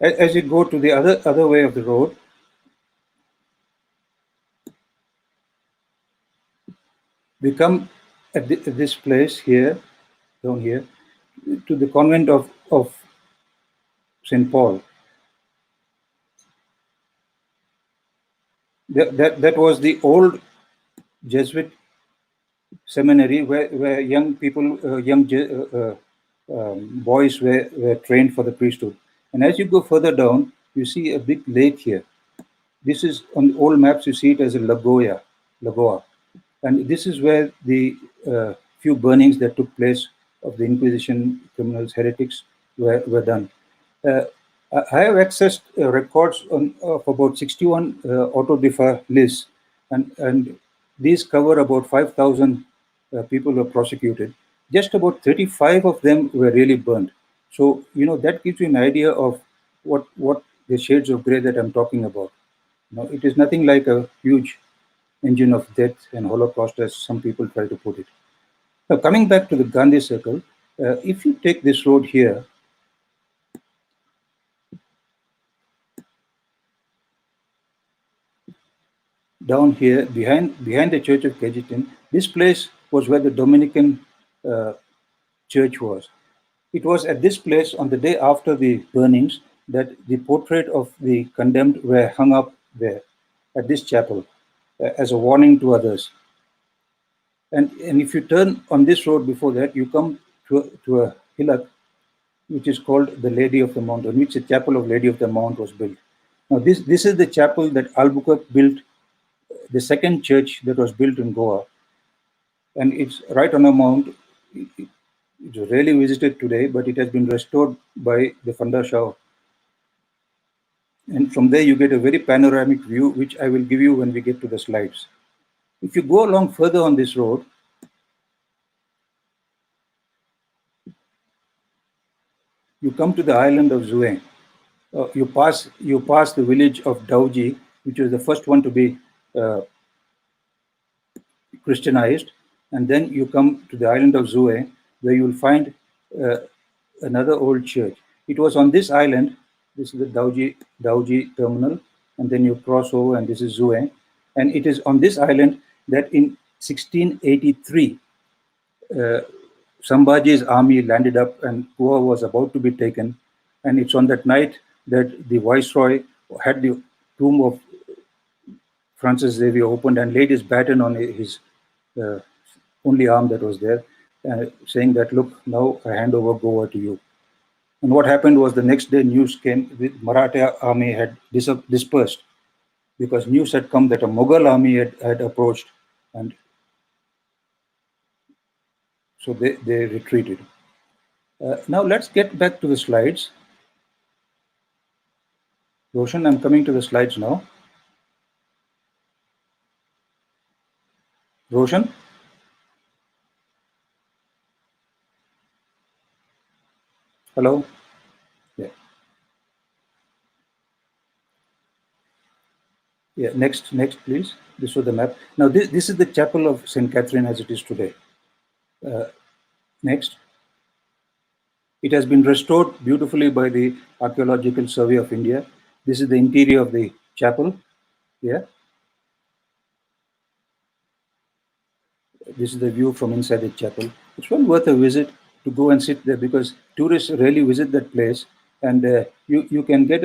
As you go to the other way of the road, we come at this place here, down here, to the convent of St. Paul. That was the old Jesuit seminary where young people, boys were trained for the priesthood. And as you go further down, you see a big lake here. This is, on the old maps, you see it as a lagoa. And this is where the few burnings that took place of the Inquisition criminals, heretics, were done. I have accessed records of about 61 auto de fa lists, and these cover about 5,000 people were prosecuted. Just about 35 of them were really burned. So, that gives you an idea of what the shades of gray that I'm talking about. It is nothing like a huge engine of death and Holocaust as some people try to put it. Now, coming back to the Gandhi Circle, if you take this road here, down here behind the Church of Cajetan. This place was where the Dominican church was. It was at this place on the day after the burnings that the portrait of the condemned were hung up there at this chapel as a warning to others. And if you turn on this road before that, you come to a hillock which is called the Lady of the Mount, on which the chapel of Lady of the Mount was built. Now this is the chapel that Albuquerque built, the second church that was built in Goa, and it's right on a mount. It's rarely visited today, but it has been restored by the Fanda Shah. And from there you get a very panoramic view, which I will give you when we get to the slides. If you go along further on this road, you come to the island of Zue. You pass the village of Dauji, which was the first one to be Christianized, and then you come to the island of Zue, where you will find another old church. It was on this island. This is the Dauji terminal, and then you cross over, and this is Zue. And it is on this island that in 1683, Sambhaji's army landed up, and Goa was about to be taken. And it's on that night that the viceroy had the tomb of Francis Xavier opened and laid his baton on his only arm that was there, saying that, look, now I hand over Goa to you. And what happened was the next day news came, the Maratha army had dispersed because news had come that a Mughal army had approached, and so they retreated. Now let's get back to the slides. Roshan, I'm coming to the slides now. Roshan? Hello? Yeah. Yeah, next, please. This was the map. Now, this is the chapel of St. Catherine as it is today. Next. It has been restored beautifully by the Archaeological Survey of India. This is the interior of the chapel. Yeah. This is the view from inside the chapel. It's well worth a visit to go and sit there because tourists rarely visit that place, and you can get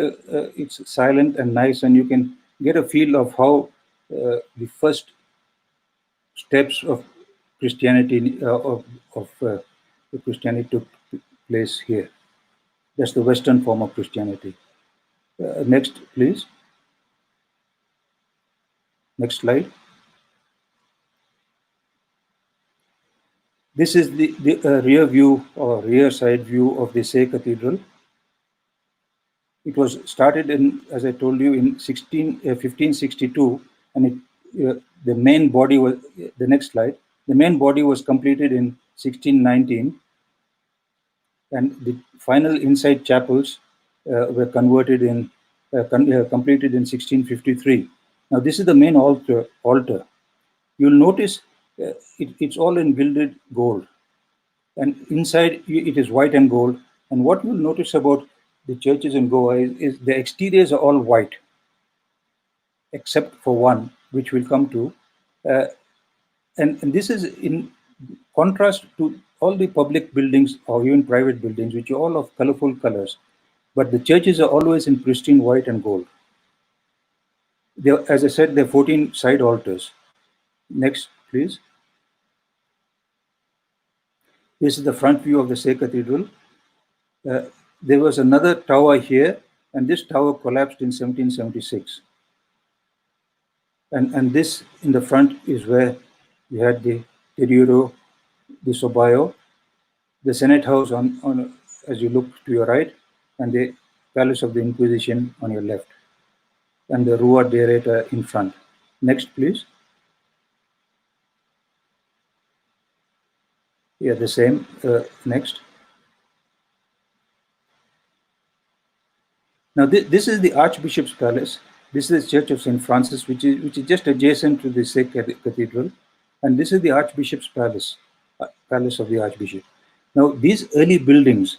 it's silent and nice, and you can get a feel of how the first steps of Christianity of Christianity took place here. That's the Western form of Christianity. Next, please. Next slide. This is the rear view or rear side view of the Say Cathedral. It was started in, as I told you, in 1562, and the main body was, the next slide, the main body was completed in 1619, and the final inside chapels were converted in, completed in 1653. Now this is the main altar. You'll notice it's all in gilded gold, and inside it is white and gold. And what you'll notice about the churches in Goa is the exteriors are all white, except for one, which we'll come to. And this is in contrast to all the public buildings or even private buildings, which are all of colorful colors. But the churches are always in pristine white and gold. As I said, there are 14 side altars. Next, please. This is the front view of the Say Cathedral. There was another tower here, and this tower collapsed in 1776. And this in the front is where you had the Teriuro de Sobayo, the Senate House on as you look to your right, and the Palace of the Inquisition on your left, and the Rua de Reta in front. Next, please. Yeah, the same. Next. Now, this is the Archbishop's Palace. This is the Church of St. Francis, which is just adjacent to the Sikh Cathedral. And this is the Archbishop's Palace, Palace of the Archbishop. Now, these early buildings,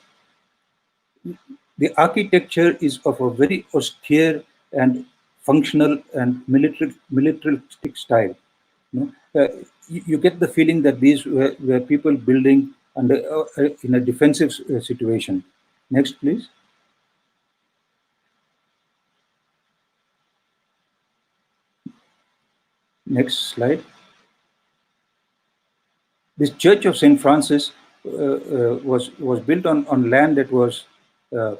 the architecture is of a very austere and functional and militaristic style. You get the feeling that these were people building under in a defensive situation. Next, please. Next slide. This Church of St. Francis was built on land that was uh,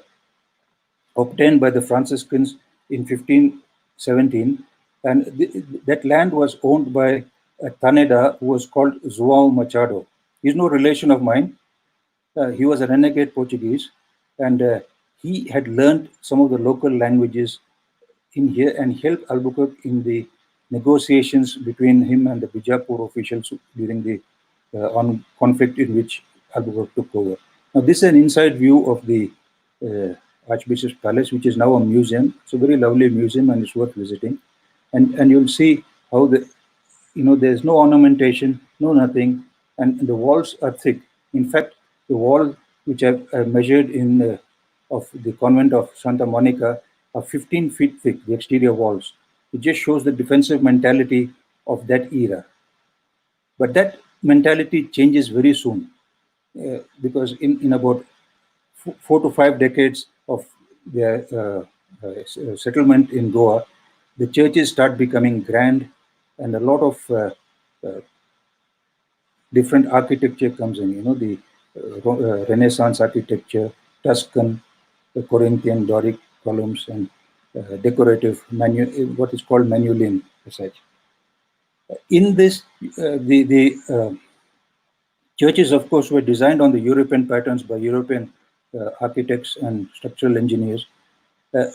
obtained by the Franciscans in 1517, and that land was owned by a Taneda who was called João Machado. He's no relation of mine. He was a renegade Portuguese, and he had learned some of the local languages in here and helped Albuquerque in the negotiations between him and the Bijapur officials during the on conflict in which Albuquerque took over. Now, this is an inside view of the uh, Archbishop's Palace, which is now a museum. It's a very lovely museum and it's worth visiting. And you'll see how there's no ornamentation, no nothing, and the walls are thick. In fact, the wall which I've measured in of the convent of Santa Monica are 15 feet thick, the exterior walls. It just shows the defensive mentality of that era. But that mentality changes very soon because in about 4 to 5 decades of their settlement in Goa, the churches start becoming grand and a lot of different architecture comes in. The Renaissance architecture, Tuscan, the Corinthian Doric columns, and decorative what is called manuline such. In this, the churches, of course, were designed on the European patterns by European architects and structural engineers,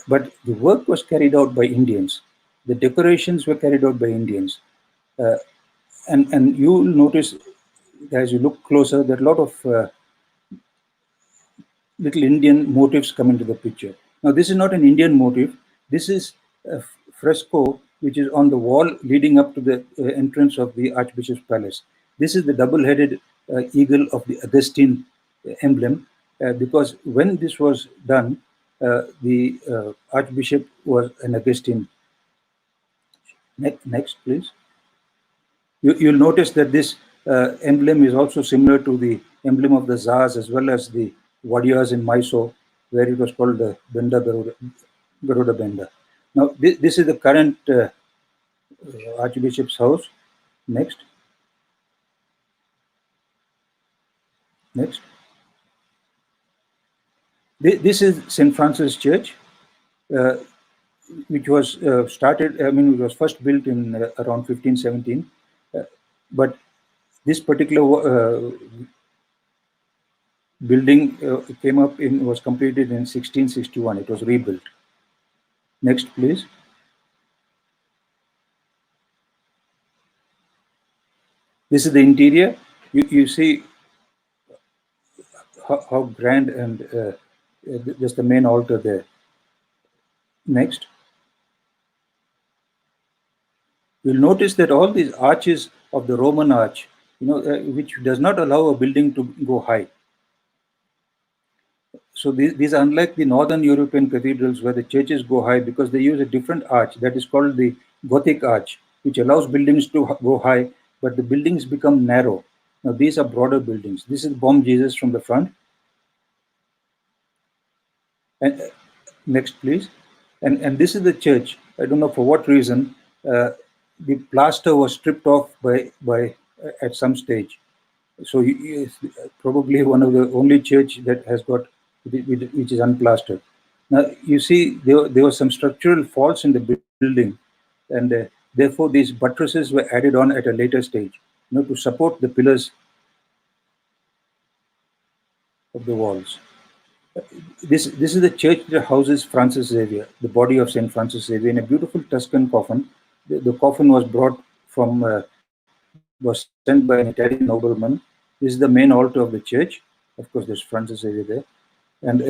but the work was carried out by Indians. The decorations were carried out by Indians. And you will notice, as you look closer, that a lot of little Indian motifs come into the picture. Now, this is not an Indian motif. This is a fresco which is on the wall leading up to the entrance of the Archbishop's Palace. This is the double-headed eagle of the Augustine emblem, because when this was done, the Archbishop was an Augustine. Next, please. You'll notice that this emblem is also similar to the emblem of the Tsars as well as the Wadiyas in Mysore, where it was called the Benda Garuda Benda. Now, this is the current Archbishop's house. Next. Next. This is St. Francis Church, which was it was first built in around 1517. But this particular building was completed in 1661. It was rebuilt. Next, please. This is the interior. You see how grand, and just the main altar there. Next. You'll notice that all these arches of the Roman arch, which does not allow a building to go high. So these are unlike the northern European cathedrals where the churches go high because they use a different arch that is called the Gothic arch, which allows buildings to go high, but the buildings become narrow. Now these are broader buildings. This is Bomb Jesus from the front. And next, please. And this is the church. I don't know for what reason the plaster was stripped off by at some stage. So it's probably one of the only church that has got which is unplastered. Now you see there were some structural faults in the building, and therefore these buttresses were added on at a later stage, to support the pillars of the walls. This is the church that houses Francis Xavier, the body of Saint Francis Xavier, in a beautiful Tuscan coffin. The coffin was brought was sent by an Italian nobleman. This is the main altar of the church. Of course, there's Francis Xavier there. And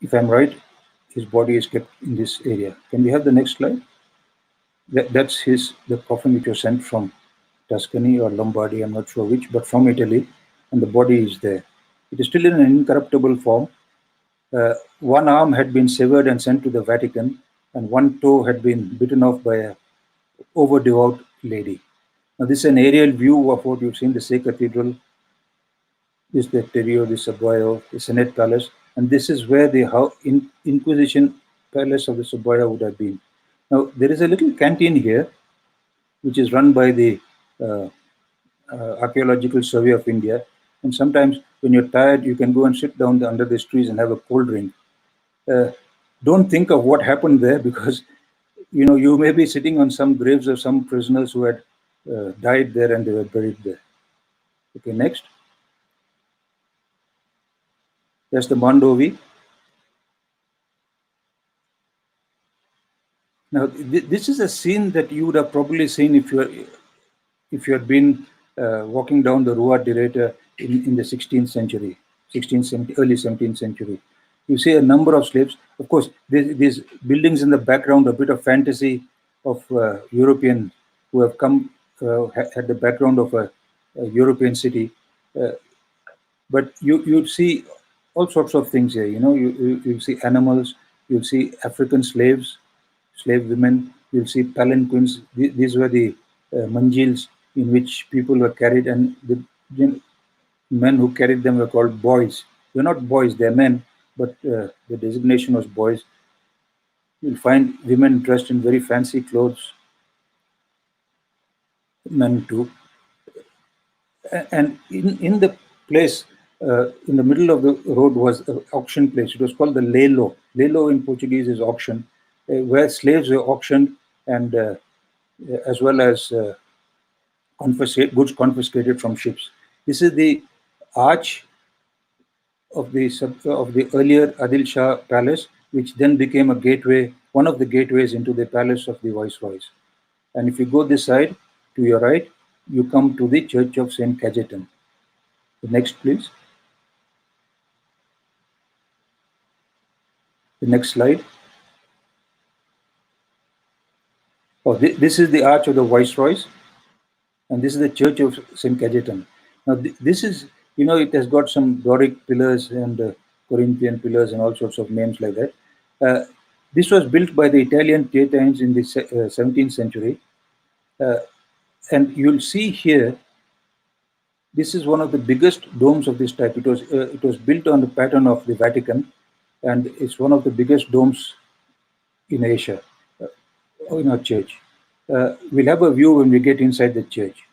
if I'm right, his body is kept in this area. Can we have the next slide? That's the coffin which was sent from Tuscany or Lombardy, I'm not sure which, but from Italy, and the body is there. It is still in an incorruptible form. One arm had been severed and sent to the Vatican, and one toe had been bitten off by a over devout lady. Now, this is an aerial view of what you've seen, the Say Cathedral. This is the Terio, the Saboya, the Senate Palace, and this is where the Inquisition Palace of the Saboya would have been. Now, there is a little canteen here, which is run by the uh, Archaeological Survey of India. And sometimes when you're tired, you can go and sit down under these trees and have a cold drink. Uh, don't think of what happened there, because you may be sitting on some graves of some prisoners who had died there and they were buried there. Okay, next. That's the Mandovi. Now, this is a scene that you would have probably seen if you had been walking down the Rua Direta in the 16th century, early 17th century. You see a number of slaves. Of course, these buildings in the background, a bit of fantasy of European who have come, had the background of a European city. But you see all sorts of things here. You see animals, you'll see African slaves, slave women, you'll see palanquins. These were the manjils in which people were carried, and the men who carried them were called boys. They're not boys, they're men, but the designation was boys. You'll find women dressed in very fancy clothes, men too. And in the place, in the middle of the road was an auction place. It was called the Lelo. Lelo in Portuguese is auction, where slaves were auctioned, and as well as goods confiscated from ships. This is the arch of the earlier Adil Shah Palace, which then became a gateway, one of the gateways into the palace of the viceroys. And if you go this side to your right, you come to the Church of Saint Cajetan. The next, please. The next slide. Oh, this is the Arch of the Viceroys, and this is the Church of Saint Cajetan. Now, this is, it has got some Doric pillars and Corinthian pillars and all sorts of names like that. This was built by the Italian Theatines in the 17th century. And you'll see here, this is one of the biggest domes of this type. It was built on the pattern of the Vatican, and it's one of the biggest domes in Asia, in our church. We'll have a view when we get inside the church.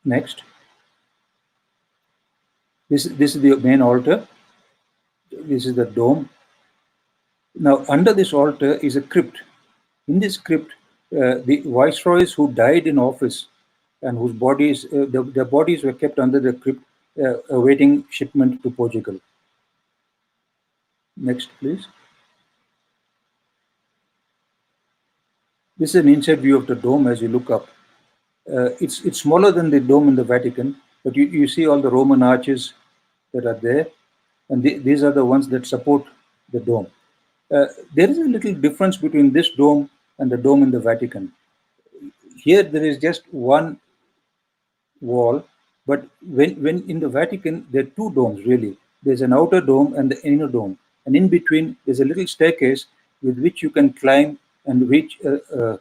Next. This is the main altar. This is the dome. Now, under this altar is a crypt. In this crypt, the viceroys who died in office and whose bodies, their bodies were kept under the crypt, awaiting shipment to Portugal. Next, please. This is an inside view of the dome as you look up. It's smaller than the dome in the Vatican, but you see all the Roman arches that are there, and these are the ones that support the dome. There is a little difference between this dome and the dome in the Vatican. Here there is just one wall, but when in the Vatican there are two domes really. There's an outer dome and the inner dome, and in between there's a little staircase with which you can climb and reach a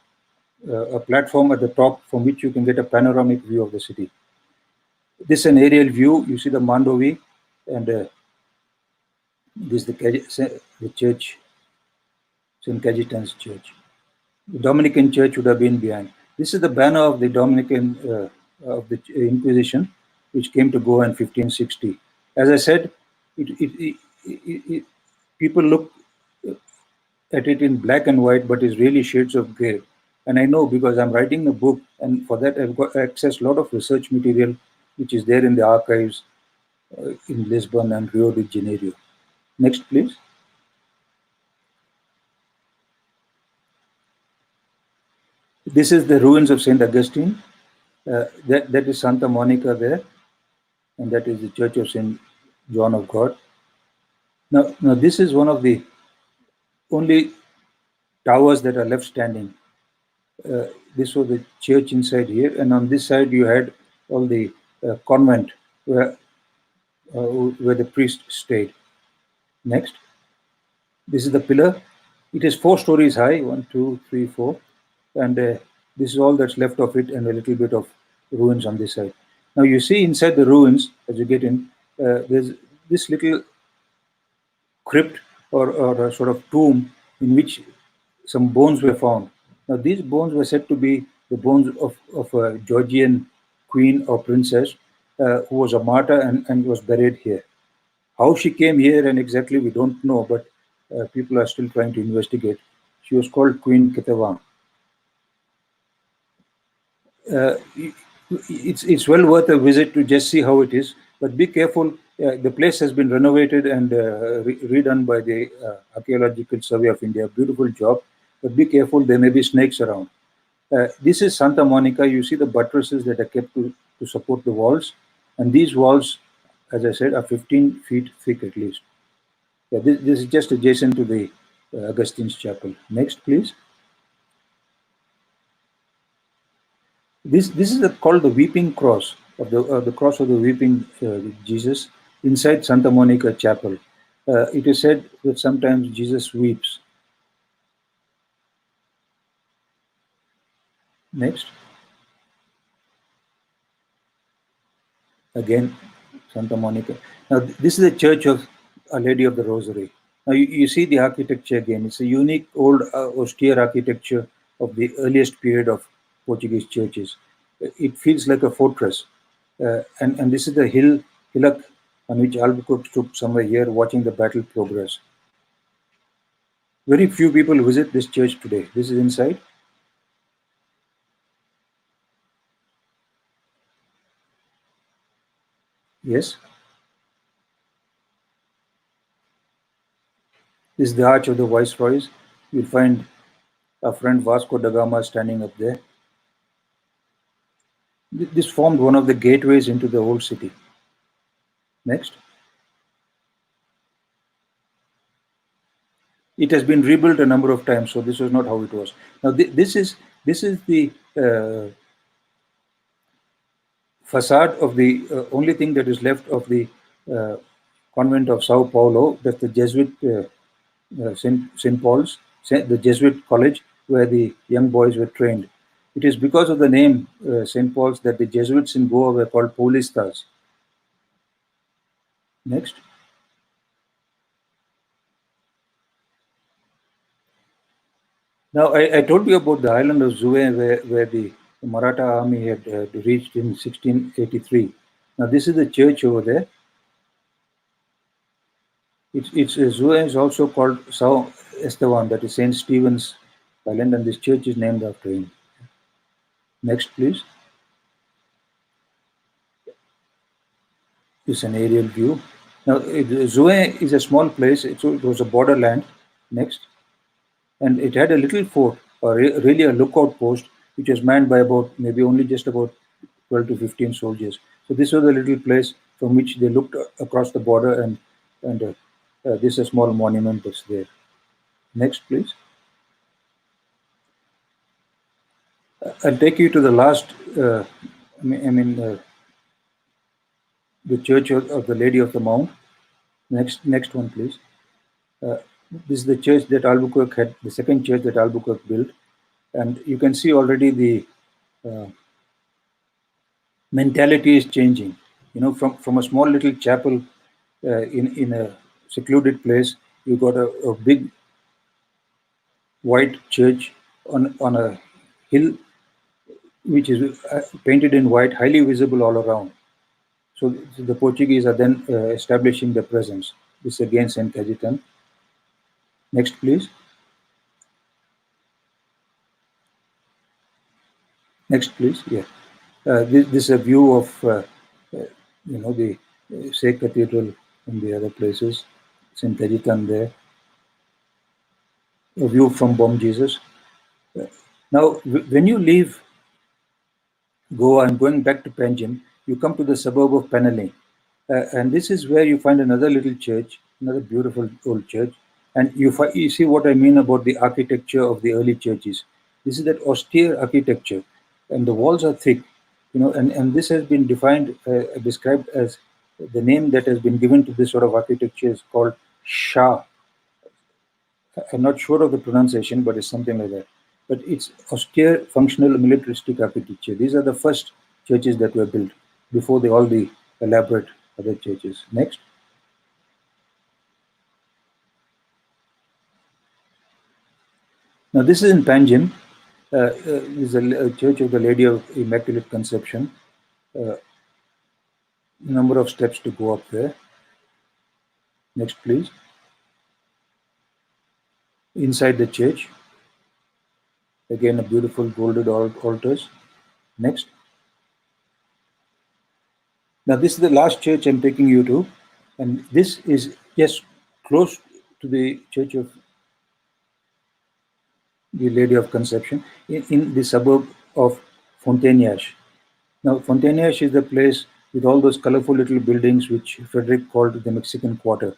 platform at the top from which you can get a panoramic view of the city. This is an aerial view. You see the Mandovi, and this is the church, St. Cajetan's Church. The Dominican Church would have been behind. This is the banner of the Dominican of the Inquisition, which came to Goa in 1560. As I said, people look at it in black and white, but it's really shades of grey. And I know because I'm writing a book, and for that I've got access a lot of research material, which is there in the archives in Lisbon and Rio de Janeiro. Next, please. This is the ruins of St. Augustine. That is Santa Monica there, and that is the Church of St. John of God. Now, this is one of the only towers that are left standing. This was the church inside here, and on this side you had all the convent where the priest stayed. Next. This is the pillar It is 4 stories high, 1, 2, 3, 4, and this is all that's left of it, and a little bit of ruins on this side. Now you see inside the ruins, as you get in, there's this little crypt or a sort of tomb in which some bones were found. Now these bones were said to be the bones of a Georgian queen or princess who was a martyr and was buried here. How she came here and exactly we don't know, but people are still trying to investigate. She was called Queen Ketawang. Uh, it's well worth a visit to just see how it is, but be careful. The place has been renovated and redone by the Archaeological Survey of India. Beautiful job, but be careful. There may be snakes around. This is Santa Monica. You see the buttresses that are kept to support the walls, and these walls, as I said, are 15 feet thick at least. Yeah, this is just adjacent to the Augustine's Chapel. Next, please. This is called the Weeping Cross, of the cross of the Weeping Jesus inside Santa Monica Chapel. It is said that sometimes Jesus weeps. Next. Again, Santa Monica. Now, this is the Church of Our Lady of the Rosary. Now, you see the architecture again. It's a unique, old, austere architecture of the earliest period of Portuguese churches. It feels like a fortress. And this is the hillock on which Albuquerque stood somewhere here watching the battle progress. Very few people visit this church today. This is inside. Yes. This is the Arch of the Viceroys. You'll find our friend Vasco da Gama standing up there. This formed one of the gateways into the old city. Next. It has been rebuilt a number of times, so this was not how it was. Now, this is the facade of the only thing that is left of the uh, convent of Sao Paulo. That's the Jesuit St. Paul's, the Jesuit college where the young boys were trained. It is because of the name St. Paul's that the Jesuits in Goa were called Paulistas. Next. Now, I told you about the island of Zue where the Maratha army had reached in 1683. Now, this is the church over there. Zue is also called Sao Esteban, that is St. Stephen's Island, and this church is named after him. Next, please. This is an aerial view. Now, Zue is a small place. It was a borderland. Next. And it had a little fort, or really a lookout post, which was manned by maybe only just about 12 to 15 soldiers. So this was a little place from which they looked across the border, and this is a small monument that's there. Next, please. I'll take you to the last, the Church of the Lady of the Mount. Next one, please. This is the church that Albuquerque had, the second church that Albuquerque built. And you can see already the mentality is changing. You know, from a small little chapel in a secluded place, you got a big white church on a hill, which is painted in white, highly visible all around. So the Portuguese are then establishing their presence. This is again St. Cajetan. Next, please. Next, please. Yeah. This is a view of, the Say Cathedral and the other places. St. Cajetan there. A view from Bom Jesus. Now, when you leave Goa and going back to Panjim, you come to the suburb of Penally. And this is where you find another little church, another beautiful old church. And you see what I mean about the architecture of the early churches. This is that austere architecture, and the walls are thick, and this has been described as the name that has been given to this sort of architecture is called Shah, I'm not sure of the pronunciation, but it's something like that. But it's austere, functional, militaristic architecture. These are the first churches that were built before all the elaborate other churches. Next. Now this is in Panjim. Is a church of the Lady of Immaculate Conception. Number of steps to go up there. Next, please. Inside the church, again a beautiful golden altars. Next. Now this is the last church I'm taking you to, and this is just close to the Church of the Lady of Conception in the suburb of Fontainebleau. Now Fontainebleau is the place with all those colorful little buildings which Frederick called the Mexican Quarter.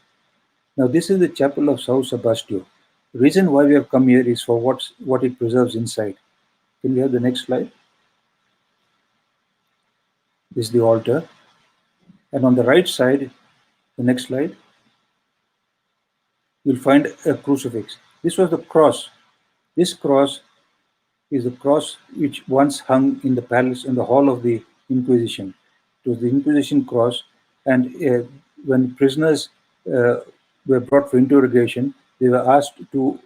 Now this is the chapel of Sao Sebastião. The reason why we have come here is for what it preserves inside. Can we have the next slide? This is the altar. And on the right side, the next slide, you'll find a crucifix. This was the cross. This cross is the cross which once hung in the palace in the hall of the Inquisition. It was the Inquisition cross, and when prisoners were brought for interrogation, they were asked to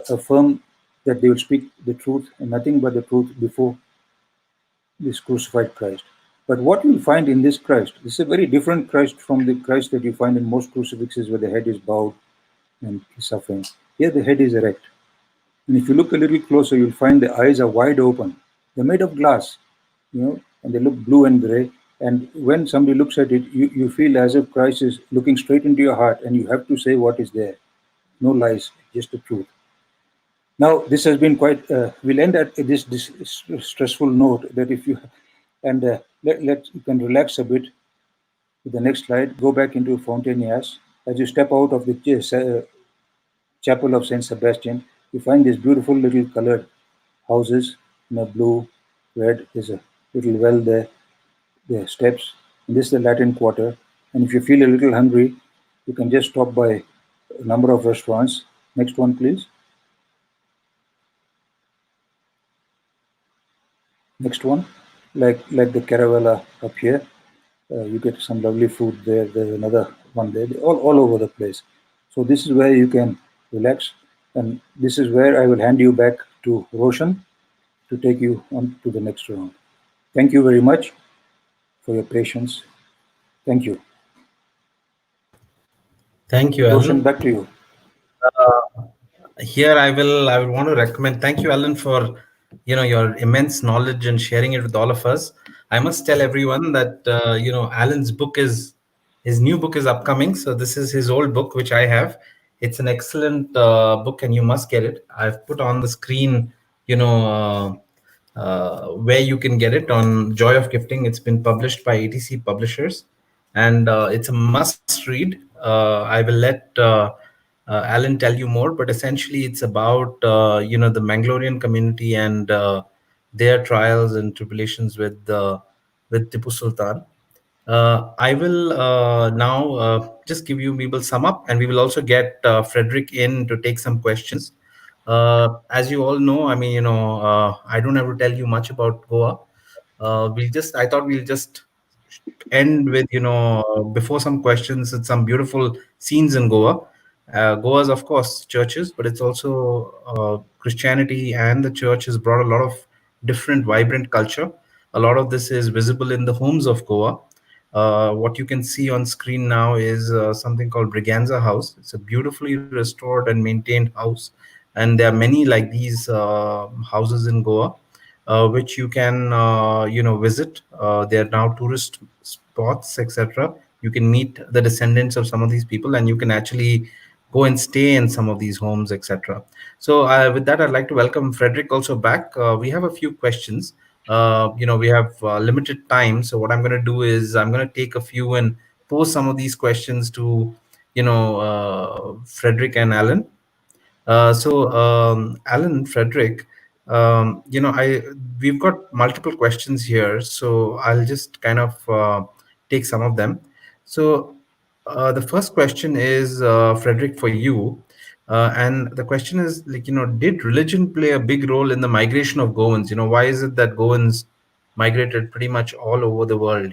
affirm that they would speak the truth and nothing but the truth before this crucified Christ. But what you'll find in this Christ, this is a very different Christ from the Christ that you find in most crucifixes where the head is bowed and suffering. Here the head is erect. And if you look a little closer, you'll find the eyes are wide open. They're made of glass, and they look blue and gray. And when somebody looks at it, you feel as if Christ is looking straight into your heart, and you have to say what is there. No lies, just the truth. Now, this has been quite, we'll end at this stressful note that if you, and you can relax a bit with the next slide, go back into Fontainebleau. As you step out of the chapel of Saint Sebastian, you find these beautiful little colored houses in a blue, red. There's a little well there. There are steps. And this is the Latin Quarter. And if you feel a little hungry, you can just stop by a number of restaurants. Next one, please. Next one, like the Caravella up here. You get some lovely food there. There's another one there. All over the place. So this is where you can relax. And this is where I will hand you back to Roshan to take you on to the next round. Thank you very much for your patience. Thank you. Thank you, Roshan, Alan. back to you. Here I will want to recommend, thank you, Alan, for your immense knowledge and sharing it with all of us. I must tell everyone that Alan's book is his new book is upcoming. So this is his old book which I have. It's an excellent book and you must get it. I've put on the screen where you can get it on Joy of Gifting. It's been published by ATC Publishers, and it's a must read. I will let Alan tell you more, but essentially it's about the Mangalorean community and their trials and tribulations with Tipu Sultan. I will now just give you. We will sum up, and we will also get Frederick in to take some questions. As you all know, I mean, I don't have to tell you much about Goa. I thought we'll just end with, before some questions, it's some beautiful scenes in Goa. Goa is, of course, churches, but it's also Christianity, and the church has brought a lot of different, vibrant culture. A lot of this is visible in the homes of Goa. What you can see on screen now is something called Briganza House. It's a beautifully restored and maintained house, and there are many like these houses in Goa, which you can visit. They are now tourist spots, etc. You can meet the descendants of some of these people, and you can actually go and stay in some of these homes, etc. So with that, I'd like to welcome Frederick also back. We have a few questions. We have limited time, so what I'm going to do is I'm going to take a few and pose some of these questions to Frederick and Alan. Alan, Frederick, I we've got multiple questions here, so I'll just kind of take some of them. So the first question is, Frederick, for you. And the question is, like, did religion play a big role in the migration of Goans? Why is it that Goans migrated pretty much all over the world?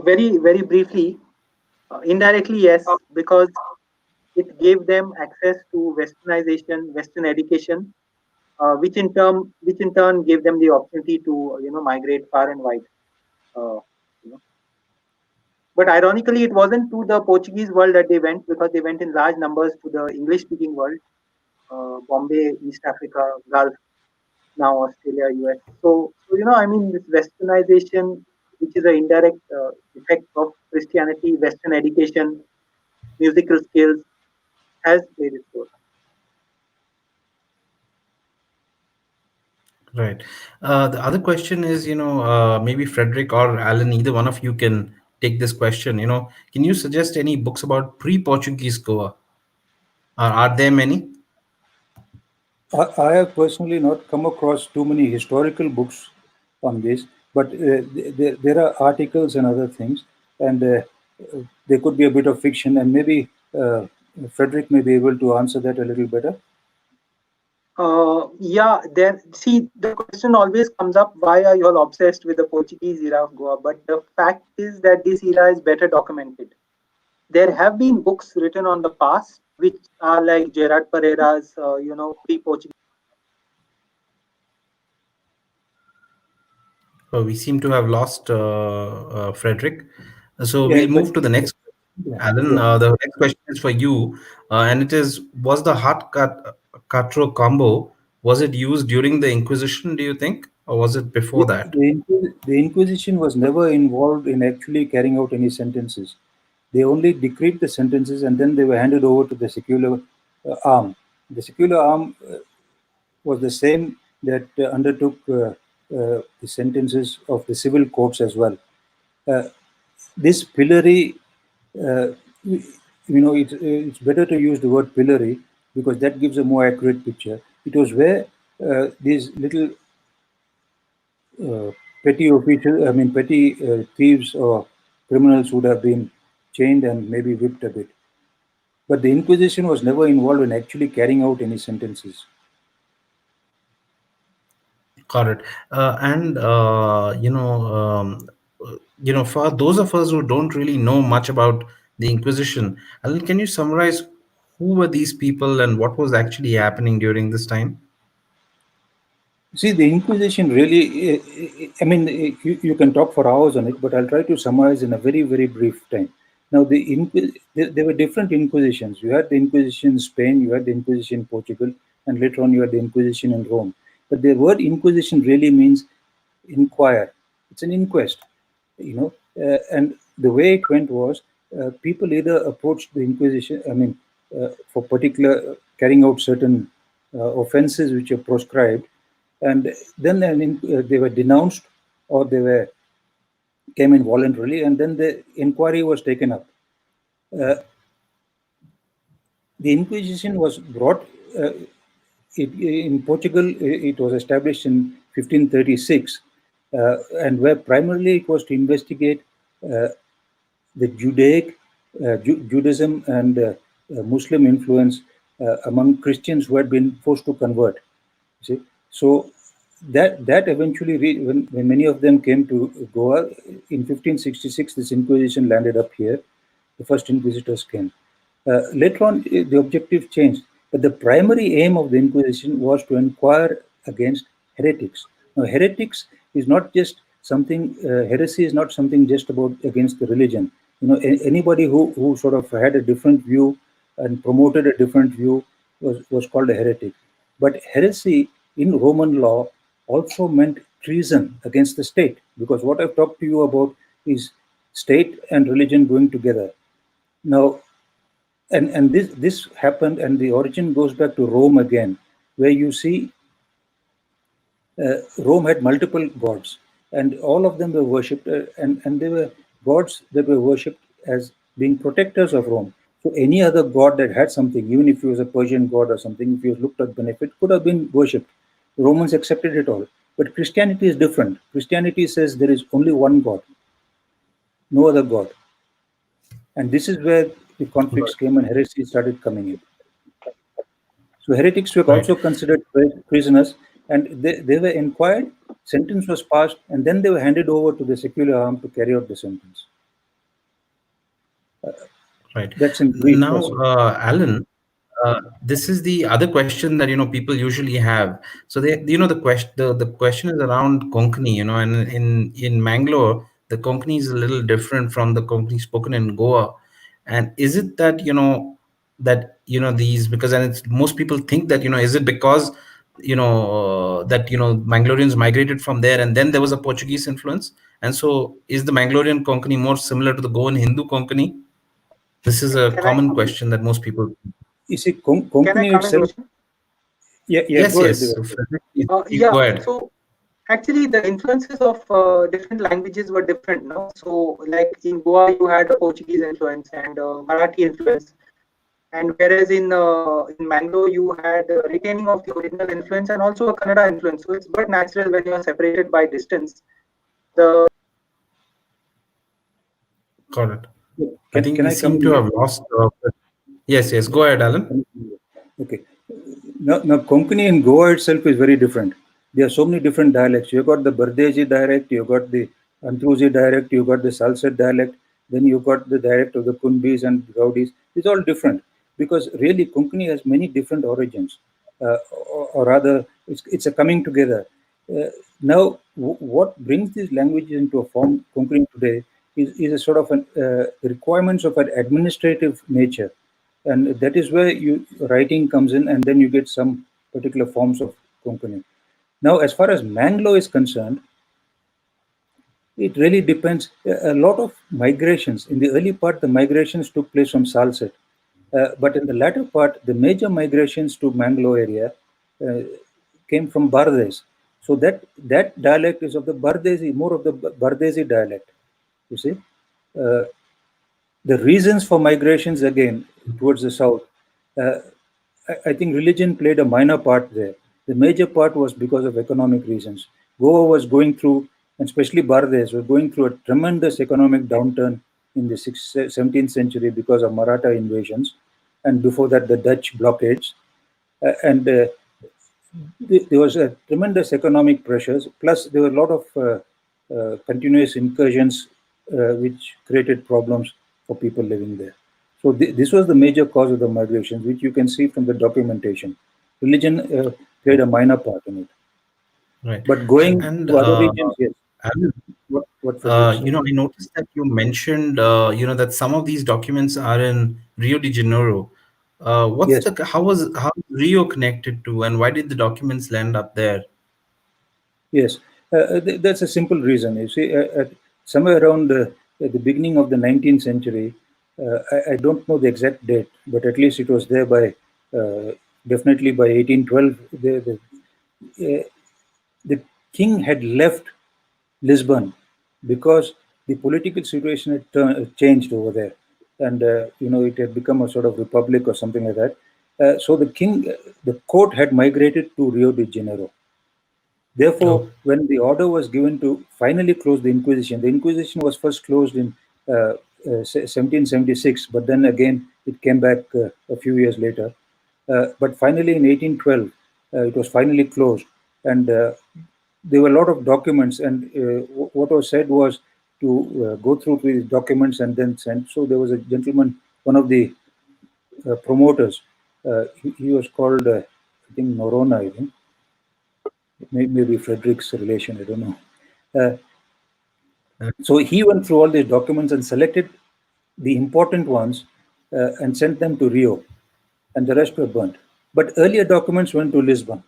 Very, very briefly, indirectly, yes, because it gave them access to westernization, Western education, which in turn gave them the opportunity to migrate far and wide. Uh, you know. But ironically, it wasn't to the Portuguese world that they went because they went in large numbers to the English-speaking world, Bombay, East Africa, Gulf, now Australia, US. So I mean, this westernization, which is an indirect effect of Christianity, Western education, musical skills, has played its role. Right. The other question is, maybe Frederick or Alan, either one of you can take this question. Can you suggest any books about pre-Portuguese Goa? Are there many? I have personally not come across too many historical books on this, but there are articles and other things, and there could be a bit of fiction, and maybe Frederick may be able to answer that a little better. Yeah, then see, the question always comes up, why are you all obsessed with the Portuguese era of Goa? But the fact is that this era is better documented. There have been books written on the past, which are like Gerard Pereira's, pre-Portuguese. We seem to have lost Frederick. So Yeah, we'll but move to the next question. yeah, Alan, yeah. the next question is for you, and it is: was the heart catro combo, was it used during the Inquisition? Do you think, or was it before that? The Inquisition was never involved in actually carrying out any sentences. They only decreed the sentences and then they were handed over to the secular arm. The secular arm was the same that undertook the sentences of the civil courts as well. Uh, this pillory, uh, it's better to use the word pillory because that gives a more accurate picture. It was where these little uh, petty thieves or criminals would have been chained and maybe whipped a bit. But the Inquisition was never involved in actually carrying out any sentences. Got it. And for those of us who don't really know much about the Inquisition, Alan, can you summarize who were these people and what was actually happening during this time? See, the Inquisition really, you can talk for hours on it, but I'll try to summarize in a very, very brief time. Now, there were different Inquisitions. You had the Inquisition in Spain, you had the Inquisition in Portugal, and later on you had the Inquisition in Rome. But the word Inquisition really means inquire. It's an inquest, and the way it went was people either approached the Inquisition, for particular carrying out certain offenses which are proscribed, and then they were denounced or they were came in voluntarily, and then the inquiry was taken up. Uh, the Inquisition was brought in Portugal. It was established in 1536, and where primarily it was to investigate uh, the Judaism and Muslim influence among Christians who had been forced to convert. See, so that eventually, when many of them came to Goa in 1566, this Inquisition landed up here. The first inquisitors came. Later on, the objective changed, but the primary aim of the Inquisition was to inquire against heretics. Now, heretics is not just something. Heresy is not something just about against the religion. Anybody who sort of had a different view and promoted a different view was called a heretic. But heresy in Roman law also meant treason against the state, because what I've talked to you about is state and religion going together. Now, and this happened, and the origin goes back to Rome again, where you see Rome had multiple gods, and all of them were worshipped, and they were gods that were worshipped as being protectors of Rome. So any other god that had something, even if he was a Persian god or something, if he was looked at benefit, could have been worshipped. The Romans accepted it all. But Christianity is different. Christianity says there is only one God, no other God. And this is where the conflicts came and heresy started coming in. So heretics were Right. also considered prisoners, and they were inquired, sentence was passed, and then they were handed over to the secular arm to carry out the sentence. Right. That's in brief. Now, Alan, this is the other question that people usually have. So the question is around Konkani, and in Mangalore, the Konkani is a little different from the Konkani spoken in Goa. And is it that these, because, and it's, most people think that is it because that Mangaloreans migrated from there and then there was a Portuguese influence, and so is the Mangalorean Konkani more similar to the Goan Hindu Konkani? This is a Can I common come in? question that most people. You see, Can I Konkani come in, itself. Roshan? Yeah, Yes, go ahead. yes. So Frederick, please, please Yeah. go ahead. So actually, the influences of different languages were different. No, so like in Goa, you had a Portuguese influence and Marathi influence, and whereas in Mangalore, you had retaining of the original influence and also a Kannada influence. So it's but natural when you are separated by distance. The Got it. I think Can we I come seem in to here? have lost. Yes, yes. Go ahead, Alan. Okay. Now Konkani in Goa itself is very different. There are so many different dialects. You got the Bardezi dialect, you got the Antruzi dialect, you got the Salsette dialect, then you got the dialect of the Kunbis and Gaudis. It's all different because really Konkani has many different origins, or rather, it's a coming together. Now, what brings these languages into a form Konkani today is a sort of requirements of an administrative nature, and that is where writing comes in, and then you get some particular forms of Konkani. Now, as far as Manglo is concerned, it really depends. A lot of migrations in the early part, the migrations took place from Salsette, but in the latter part, the major migrations to Manglo area uh, came from Bardez. So that dialect is of the Bardezi, more of the Bardezi dialect. You see. Uh, the reasons for migrations again towards the south, uh, I think religion played a minor part there. The major part was because of economic reasons. Goa was going through, and especially Bardez, was going through a tremendous economic downturn in the 17th century because of Maratha invasions, and before that the Dutch blockades. And there was a tremendous economic pressures. Plus, there were a lot of continuous incursions, which created problems for people living there. So this was the major cause of the migrations, which you can see from the documentation. Religion played a minor part in it. Right. But going And to other regions, yes. Alan, What Frederick said. I noticed that you mentioned, that some of these documents are in Rio de Janeiro. Yes. How was Rio connected to, and why did the documents land up there? Yes, that's a simple reason. You see, somewhere around at the beginning of the 19th century, I don't know the exact date, but at least it was there by definitely by 1812. The king had left Lisbon because the political situation had changed over there, and it had become a sort of republic or something like that. So the court had migrated to Rio de Janeiro. Therefore, Oh, when the order was given to finally close the Inquisition was first closed in 1776, but then again it came back a few years later. But finally, in 1812, it was finally closed, and there were a lot of documents. And what was said was to go through these documents and then send. So there was a gentleman, one of the promoters. He was called, I think, Noronha. I think maybe Frederick's relation. I don't know. Uh, so he went through all these documents and selected the important ones and sent them to Rio, and the rest were burnt. But earlier documents went to Lisbon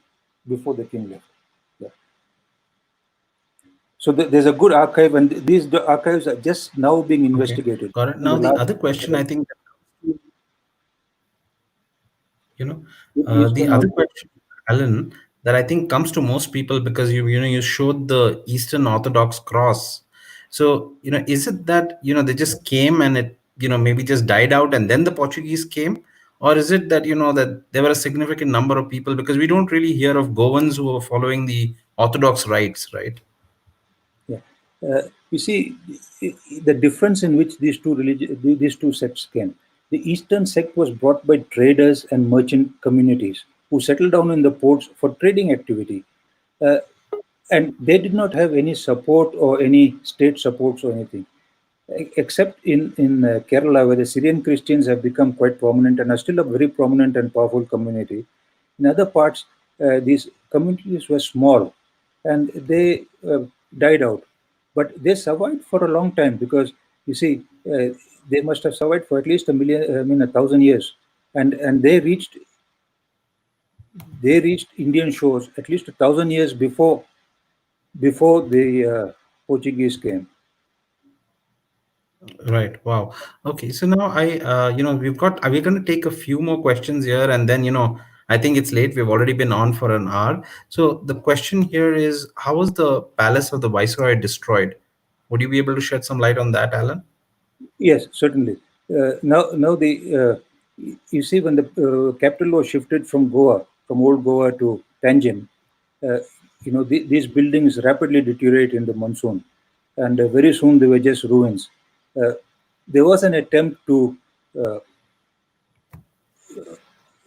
before the king left. Yeah. So there's a good archive, and these archives are just now being okay, investigated got it. in the Now the last. other question, I think, you know Please go the now. other question, Alan, that I think comes to most people, because you showed the Eastern Orthodox cross. So is it that they just came and it maybe just died out and then the Portuguese came, or is it that that there were a significant number of people, because we don't really hear of Goans who are following the Orthodox rites, right? Yeah. You see, the difference in which these two sects came. The Eastern sect was brought by traders and merchant communities, who settled down in the ports for trading activity. Uh, and they did not have any support or any state supports or anything, except in Kerala, where the Syrian Christians have become quite prominent and are still a very prominent and powerful community. In other parts, these communities were small and they died out. But they survived for a long time because, you see, they must have survived for at least a million, I mean, 1,000 years. And they reached Indian shores at least 1,000 years before the Portuguese came. Right. Wow. Okay. So now we're going to take a few more questions here, and then I think it's late. We've already been on for an hour. So the question here is, how was the palace of the viceroy destroyed? Would you be able to shed some light on that, Alan? Yes, certainly. Now you see, when the capital was shifted from Goa, from old Goa to Tanjim, uh, these buildings rapidly deteriorate in the monsoon, and very soon they were just ruins. Uh, there was an attempt to uh,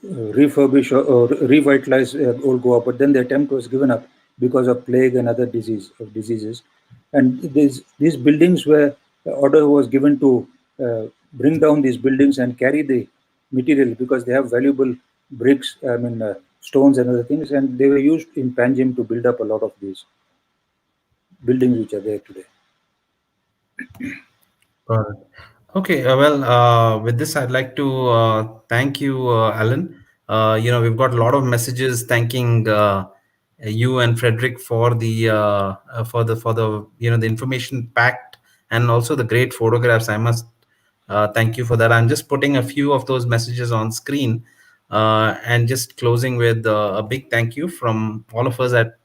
refurbish or revitalize old Goa, but then the attempt was given up because of plague and other diseases. And these buildings were order was given to bring down these buildings and carry the material because they have valuable bricks, I mean stones and other things, and they were used in Panjim to build up a lot of these buildings which are there today. Got it. Okay, with this, I'd like to thank you, Alan. We've got a lot of messages thanking you and Frederick for the the information packed and also the great photographs. I must thank you for that. I'm just putting a few of those messages on screen, and just closing with a big thank you from all of us at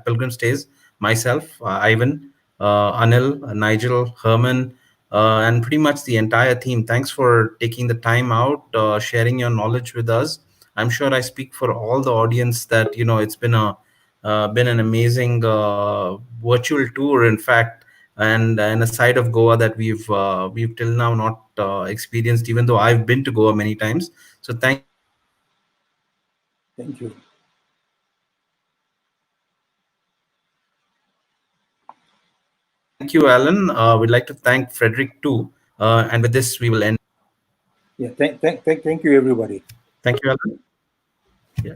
Pilgrim Stays, myself, Ivan, Anil, Nigel, Herman, and pretty much the entire team. Thanks for taking the time out, sharing your knowledge with us. I'm sure I speak for all the audience that it's been an amazing virtual tour, in fact, and a side of Goa that we've till now not experienced, even though I've been to Goa many times. So thank you so much, Alan. Thank you. Thank you, Alan. We'd like to thank Frederick too. And with this, we will end. Yeah, thank you, everybody. Thank you, Alan. Yeah.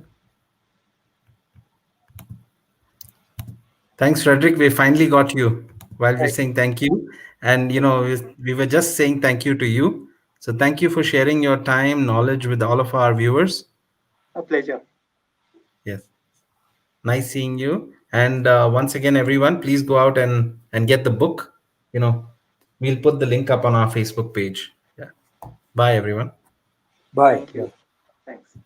Thanks, Frederick. We finally got you while we're saying thank you. And, we were just saying thank you to you. So thank you for sharing your time, knowledge with all of our viewers. A pleasure. Yes. Nice seeing you. And once again, everyone, please go out and get the book. You know, we'll put the link up on our Facebook page. Yeah. Bye, everyone. Bye. Thank you. Bye. Thanks.